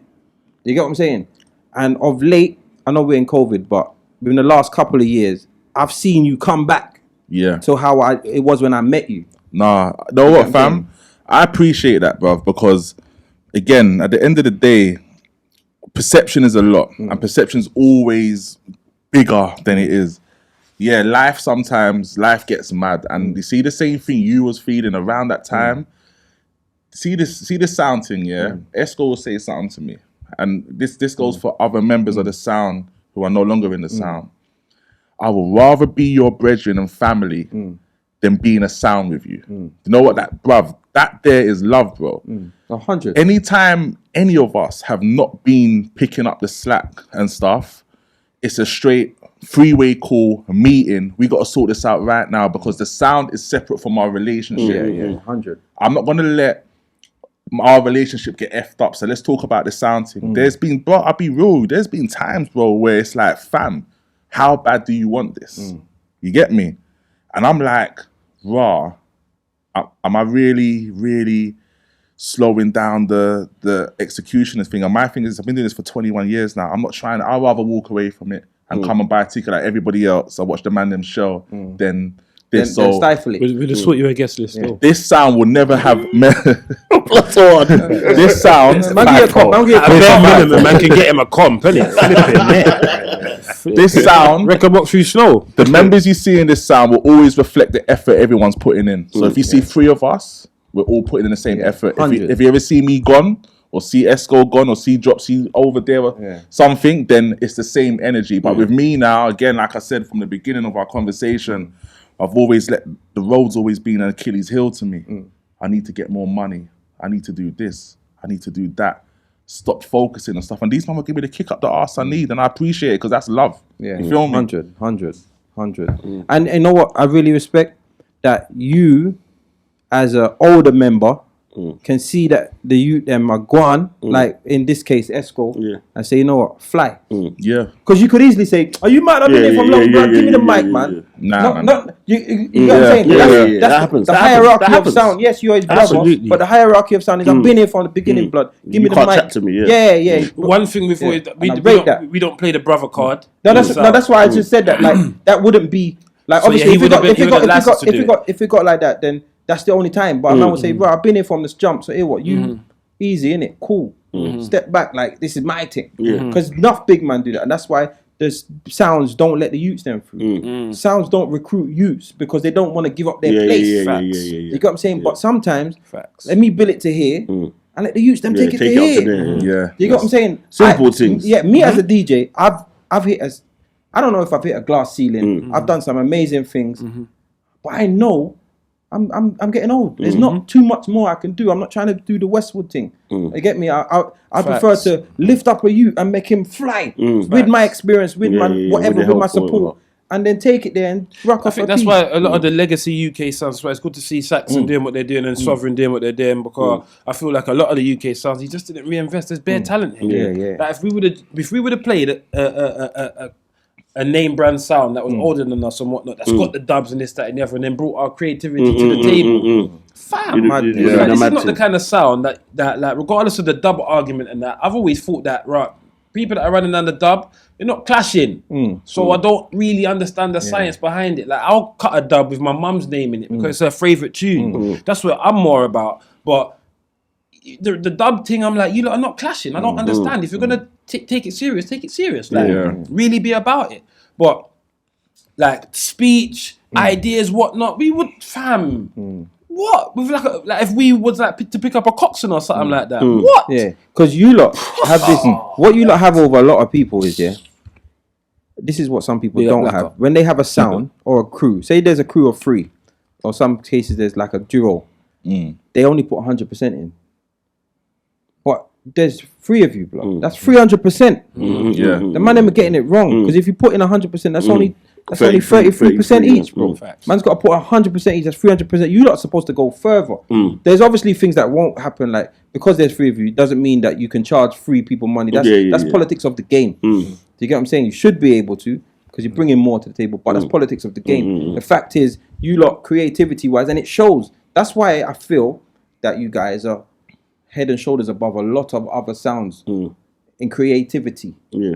You get what I'm saying? And of late, I know we're in COVID, but within the last couple of years, I've seen you come back. Yeah. To how it was when I met you. Nah, know what, fam? I appreciate that, bruv, because, again, at the end of the day, perception is a lot, and perception's always bigger than it is. Yeah, life gets mad, and you see the same thing you was feeling around that time. See this sound thing, yeah? Esco will say something to me, and this goes for other members of the sound who are no longer in the sound. I would rather be your brethren and family than be in a sound with you. You know what, that there is love, bro. 100. Anytime any of us have not been picking up the slack and stuff, it's a straight three-way call meeting. We got to sort this out right now because the sound is separate from our relationship. 100. I'm not going to let our relationship get effed up. So let's talk about the sound thing. There's been, bro, I'll be real. There's been times, bro, where it's like, fam, how bad do you want this? You get me? And I'm like, raw. Am I really, really slowing down the execution thing? And my thing is, I've been doing this for 21 years now. I'm not trying. I'd rather walk away from it and come and buy a ticket like everybody else. I watch the man them show than this. Then stifle it. We'll just put you a guest list. Still. This sound will never have. This sound. Man, get a cop. Man, get a At a cop. bare minimum, man can get him a comp, innit? Flipping This sound. record box through snow. The members you see in this sound will always reflect the effort everyone's putting in. So if you see 3 of us, we're all putting in the same effort. If you ever see me gone, or see Esco gone, or see Dropsy over there, or something, then it's the same energy. But with me now, again, like I said from the beginning of our conversation, I've always the road's always been an Achilles heel to me. I need to get more money. I need to do this. I need to do that. Stop focusing and stuff. And these men will give me the kick up the arse I need, and I appreciate it because that's love. Yeah, you feel me? 100. And you know what? I really respect that you, as an older member, can see that the youth them are gone, like in this case Esco, and say, you know what, fly. Yeah. Because you could easily say, are you mad? I've been here from long, bro. Give me the mic, man. Nah, man. You know what I'm saying? That's that happens. The That hierarchy happens. of sound. Yes, you're his brother, Absolutely. but the hierarchy of sound is I've been here from the beginning, blood. Give me the can't mic. chat to me, Yeah. One thing before And I rate that. we don't play the brother card. No, that's why I just said that. Like that wouldn't be like So, obviously he if it got like that, then that's the only time. But a man would say, bro, I've been here from this jump. So here, what you easy innit? Cool. Step back. Like this is my thing. Because enough big man do that, and that's why there's sounds don't let the youths them through. Sounds don't recruit youths because they don't want to give up their place. You get what I'm saying? But sometimes let me bill it to here and let the youths them take it to here. Yeah. You get what I'm saying? Simple things. Yeah, me as a DJ, I've hit as I don't know if I've hit a glass ceiling. I've done some amazing things, but I know I'm getting old. There's not too much more I can do. I'm not trying to do the Westwood thing. You get me? I prefer to lift up a youth and make him fly with my experience, with my whatever, with my support, and then take it there and rock off. I think that's why a lot of the legacy UK sounds. That's why it's good to see Saxon doing what they're doing and Sovereign doing what they're doing, because I feel like a lot of the UK sounds he just didn't reinvest. There's bare talent here. Yeah. Like if we would have played a name brand sound that was older than us and whatnot, that's got the dubs and this, that, and the other, and then brought our creativity to the table. Fam, this is not the kind of sound that like, regardless of the dub argument and that, I've always thought that, right, people that are running down the dub, they're not clashing. So I don't really understand the science behind it. Like, I'll cut a dub with my mum's name in it because it's her favourite tune. That's what I'm more about. But the dub thing, I'm like, you lot are not clashing. I don't understand. If you're gonna take it serious, take it serious. Like, really be about it. But like speech, ideas, whatnot, we would what? With like if we was like to pick up a coxswain or something like that. What? Yeah, because you lot have this. What you lot have over a lot of people is this is what some people don't have. When they have a sound or a crew, say there's a crew of 3, or some cases there's like a duo. They only put 100% in. But there's 3 of you, bro. That's 300%. The man them are getting it wrong, because if you put in 100%, that's only 33% each, bro. Man's got to put 100% each. That's 300%. You lot are supposed to go further. There's obviously things that won't happen, like because there's 3 of you doesn't mean that you can charge 3 people money. That's politics of the game. Do you get what I'm saying? You should be able to, because you're bringing more to the table, but that's politics of the game. The fact is, you lot creativity wise, and it shows. That's why I feel that you guys are head and shoulders above a lot of other sounds in creativity.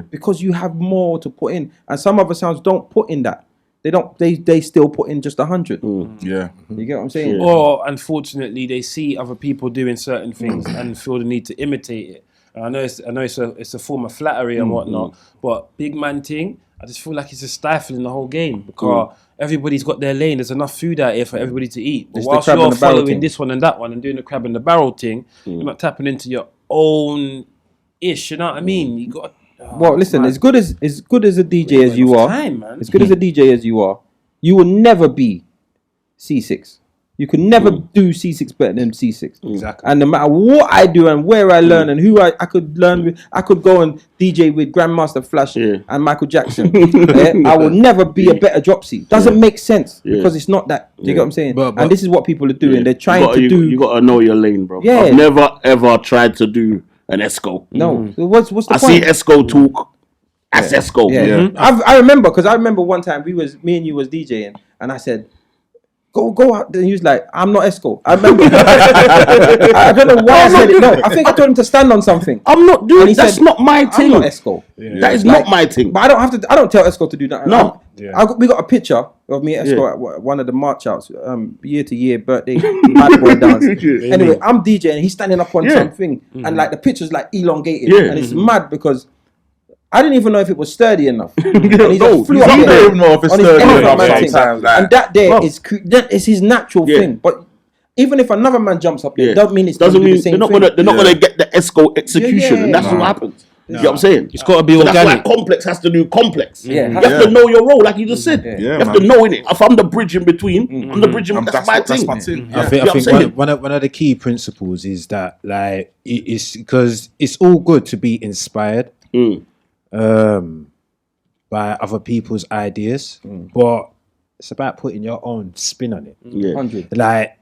Because you have more to put in, and some other sounds don't put in that. They still put in just 100. You get what I'm saying? Or unfortunately, they see other people doing certain things and feel the need to imitate it. And I know it's a form of flattery and whatnot, but big man thing, I just feel like it's just stifling the whole game, because everybody's got their lane. There's enough food out here for everybody to eat. But whilst you're following this one and that one and doing the crab in the barrel thing, you're not tapping into your own ish. You know what I mean? You got. Well, listen. As good as a DJ as you are, man. as good as a DJ as you are, you will never be Ceesix. You could never do Ceesix better than Ceesix. Exactly. And no matter what I do and where I learn and who I could learn with, I could go and DJ with Grandmaster Flash and Michael Jackson. I will never be a better dropsy. Doesn't make sense because it's not that. Do you get what I'm saying? But- and this is what people are doing. They're trying to do. You got to know your lane, bro. Yeah. I've never ever tried to do an Esco. No. So what's the I point? see Esco talk. That's Esco. Yeah. I remember because I remember one time me and you was DJing and I said, Go out. Then he was like, I'm not Esco. I remember. I don't know why I said it. No, I think I told him to stand on something. I'm not doing. And he That's said, not my I'm thing. not Esco. That is not my thing. But I don't have to. I don't tell Esco to do that. No. We got a picture of me and Esco at one of the march outs, year to year birthday bad boy dance. Anyway, I'm DJing. He's standing up on something, and like the picture's like elongated, and it's mad because I didn't even know if it was sturdy enough. And he just flew up don't there even know if it's on his sturdy elephant enough man thing. sometimes, like- And that there is his natural thing. But even if another man jumps up there, it doesn't mean it's doesn't gonna do mean the same they're not thing. gonna they're not gonna get the Esco execution, Yeah, and that's no. what happens. You know what I'm saying? It's got to be So that's organic. why complex has to do complex. Yeah. You have to know your role, like you just said. Yeah, You have man. to know it. If I'm the bridge in between, I'm the bridge in. That's my thing. That's my thing. I Yeah. think, You know what I'm saying? one of the key principles is that like it's because it's all good to be inspired by other people's ideas, but it's about putting your own spin on it. Yeah. 100. Like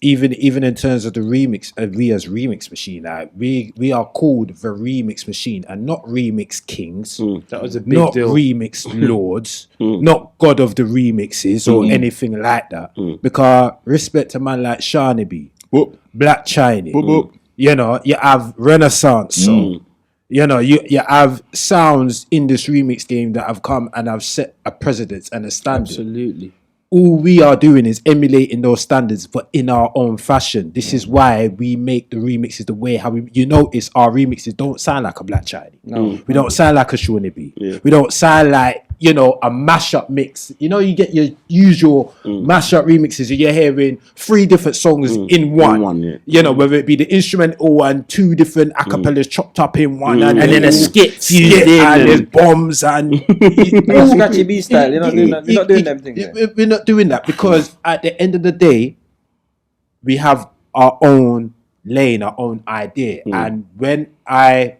even in terms of the remix, we as remix machine, like we are called the remix machine and not remix kings. That was a big Not deal. remix lords, not god of the remixes or anything like that. Because respect to man like Sharnaby, Whoop. Black Chinese, whoop. you know, you have Renaissance song. You know, you have sounds in this remix game that have come and have set a precedence and a standard. Absolutely. All we are doing is emulating those standards, but in our own fashion. This is why we make the remixes the way how we. You notice our remixes don't sound like a Black Chinese. No, we don't sound like a Shawnee B. We don't sound like a mashup mix. You know, you get your usual mashup remixes. You're hearing 3 different songs in one. In one, yeah. You know, whether it be the instrumental and 2 different acapellas chopped up in one, and then a skit fused skit in and and- there's bombs and Scratchy B style. You're not doing that. You're not doing them things. We're not doing that because at the end of the day, we have our own lane, our own idea. And when I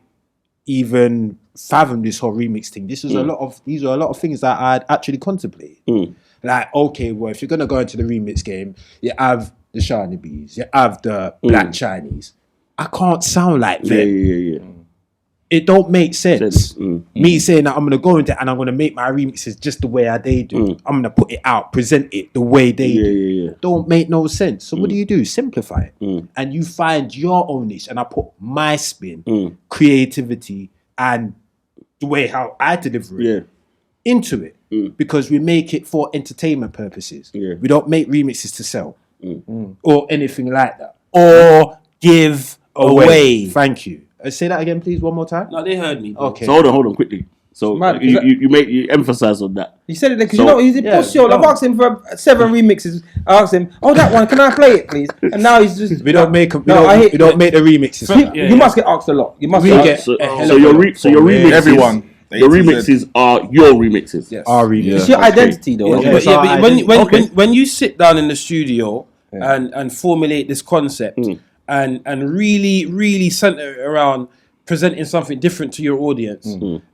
even fathom this whole remix thing, these are a lot of things that I'd actually contemplated. Like, okay, well, if you're gonna go into the remix game, you have the Shiny Bees, you have the Black Chinese. I can't sound like them. Yeah. It don't make sense. Mm. Me saying that I'm gonna go into it and I'm gonna make my remixes just the way they do. I'm gonna put it out, present it the way they do. Yeah. Don't make no sense. So what do? Simplify it. And you find your own niche. And I put my spin, creativity, and the way how I deliver it into it. Because we make it for entertainment purposes. Yeah. We don't make remixes to sell or anything like that. Or give away. Thank you. Say that again, please, one more time. No, they heard me. Okay. So hold on quickly. So mad, you emphasize on that. He said it because So- he's in post show. I've asked him for 7 remixes. I asked him, that one, can I play it, please? And now he's just. We don't make them. No, I hate- We don't make the remixes. You must get asked a lot. You must We get get asked. So, a hell so of a your lot remixes, everyone. your remixes are your remixes. Yes. Our remix. It's your identity, though. Yeah, isn't but, it? yeah, but Okay. when you sit down in the studio and formulate this concept and really center it around presenting something different to your audience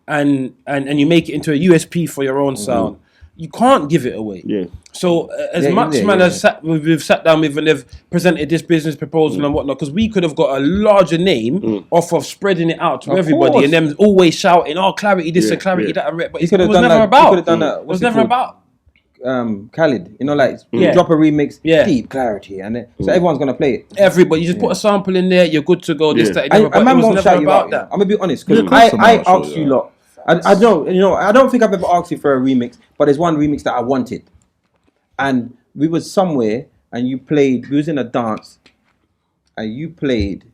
and you make it into a USP for your own sound, you can't give it away. Yeah. So as much man as we've sat down with and they've presented this business proposal and whatnot, because we could have got a larger name off of spreading it out to Of everybody course. and them always shouting, clarity this and clarity yeah. that, and but You it could have was done never that. about. You could have done that. It was never about. Khalid, Yeah. drop a remix, Yeah. deep clarity, and then, so everyone's gonna play it. Everybody, you just put a sample in there, you're good to go. This, Yeah. that, and the other, but man it was won't never shout you about out. that. I'm gonna be honest because Yeah, of course I'm I not sure, asked you lot. I don't think I've ever asked you for a remix, but there's one remix that I wanted, and we was somewhere and you played. We was in a dance, and you played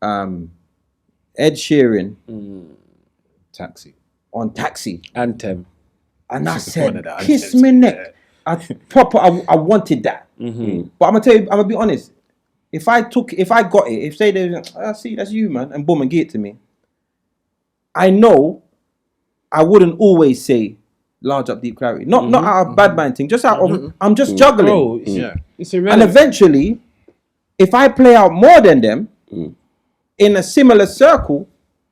Ed Sheeran Taxi. on Taxi, Anthem. and I One said, of the "Kiss anthems, me neck." I wanted that, but I'm gonna tell you, I'm gonna be honest. If I got it, if say there's, see, that's you, man, and boom, and give it to me. I know I wouldn't always say large up deep clarity. Not out of bad mind thing, just out of I'm just juggling. Bro, it's And irrelevant. eventually, if I play out more than them in a similar circle,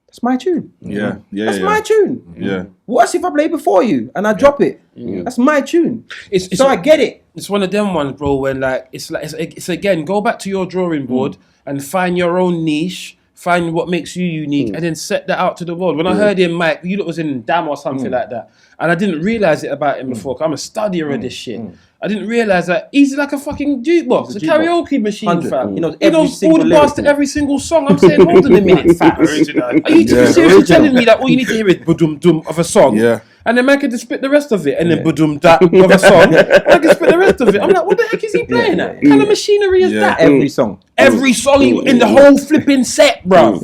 that's my tune. Yeah. That's my tune. Yeah. What if I play before you and I drop it? That's my tune. It's So I get it. It's one of them ones, bro. When like it's again, go back to your drawing board and find your own niche. Find what makes you unique, and then set that out to the world. When I heard him, Mike, you lot was in Dam or something like that, and I didn't realize it about him before. 'Cause I'm a studier of this shit. I didn't realize that he's like a fucking jukebox, a karaoke machine, 100. fam. He knows He every knows all single the lyric. bars to every single song. I'm saying, hold on a minute, fam. Are you seriously telling me that all you need to hear is budum dum of a song? Yeah. And then man can just spit the rest of it, and then budum da of a song. I can spit the rest of it. I'm like, what the heck is he playing at? What kind of machinery is that? Every song. Every song in the whole flipping set, bro.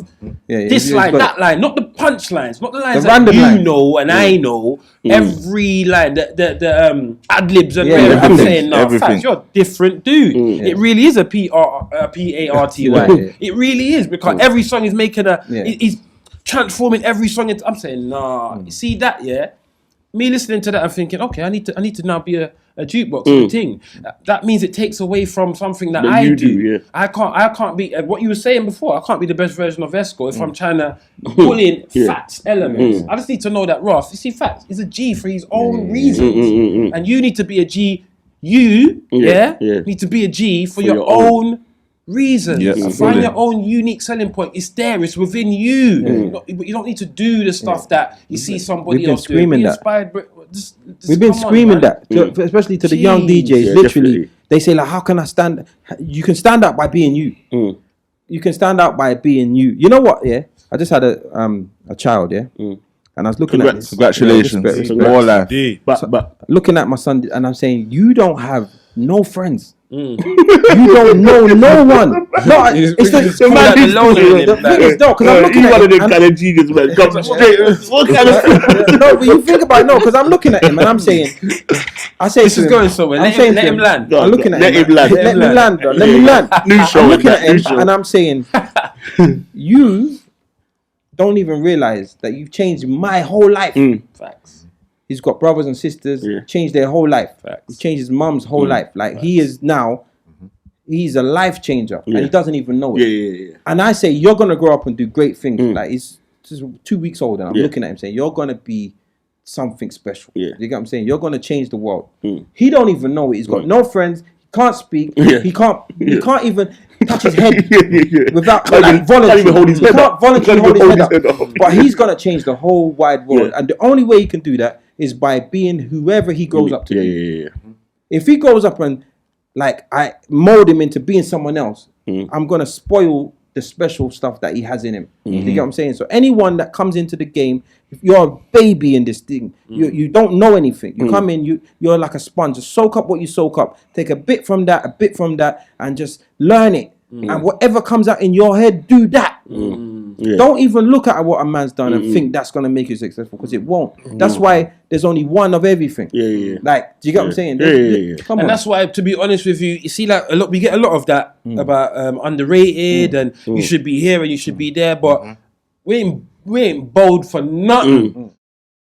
Yeah, This he's line, got that line, not the punchlines, not the lines The that random you lines. know and I know. Every line, the ad libs and Yeah, I'm everything, saying, no, everything. facts, you're a different dude. It really is a PARTY. Yeah. It really is because every song is making Yeah. he's transforming every song. I'm saying, nah, you see that, yeah. Me listening to that, I'm thinking, okay, I need to now be a jukebox for the thing. That means it takes away from something that I you do. do, yeah. I can't be what you were saying before. I can't be the best version of Esco if I'm trying to pull in facts elements. I just need to know that Roth. You see, facts is a G for his own reasons, and you need to be a G. You need to be a G for your own reasons. Yes, Find absolutely. your own unique selling point. It's there. It's within you. You don't need to do the stuff that you see somebody We've been else doing. screaming Be that. inspired. Just We've been come on, screaming man. that, especially to the young Jeez. DJs. Yeah, Literally, definitely. they say like, "How can I stand?" You can stand out by being you. You can stand out by being you. You know what? Yeah, I just had a child. Yeah, and I was looking at this. Congratulations. Yeah, respect. More life. But Looking at my son, and I'm saying, you don't have no friends. You don't know no one. No, it's the man is loner in the him, thing is, no, because I'm looking he's at one of him. them kind of genius, man. Come straight. What kind of? No, but you think about it, no, because I'm looking at him and I'm saying, I say This to is him, going somewhere. I'm Let saying him, to let him land. No, I'm looking at let him. him land. Let me land, bro. Let me land. New show, I'm looking that, at him new show. and I'm saying, you don't even realize that you've changed my whole life. Facts. He's got brothers and sisters, Yeah. changed their whole life. Facts. He changed his mum's whole life. Like he is now, he's a life changer and he doesn't even know it. Yeah. And I say, you're going to grow up and do great things. Like he's just 2 weeks old and I'm looking at him saying, you're going to be something special. Yeah. You get what I'm saying? You're going to change the world. He don't even know it. He's got no friends. He can't speak. He can't even touch his head without like, can't even hold his he head can't up. voluntarily Can't hold even his head up. But he's going to change the whole wide world. Yeah. And the only way he can do that is by being whoever he grows up to be. Yeah. If he grows up and like I mold him into being someone else, I'm gonna spoil the special stuff that he has in him. You get what I'm saying? So anyone that comes into the game, if you're a baby in this thing, you don't know anything. You come in, you're like a sponge. Just soak up what you soak up. Take a bit from that, and just learn it. And whatever comes out in your head, do that. Yeah. Don't even look at what a man's done and think that's gonna make you successful, because it won't. That's why there's only one of everything. Yeah. Like, do you get what I'm saying? Yeah. Come And on. that's why, to be honest with you, you see, like we get a lot of that about underrated and you should be here and you should be there, but we ain't bold for nothing.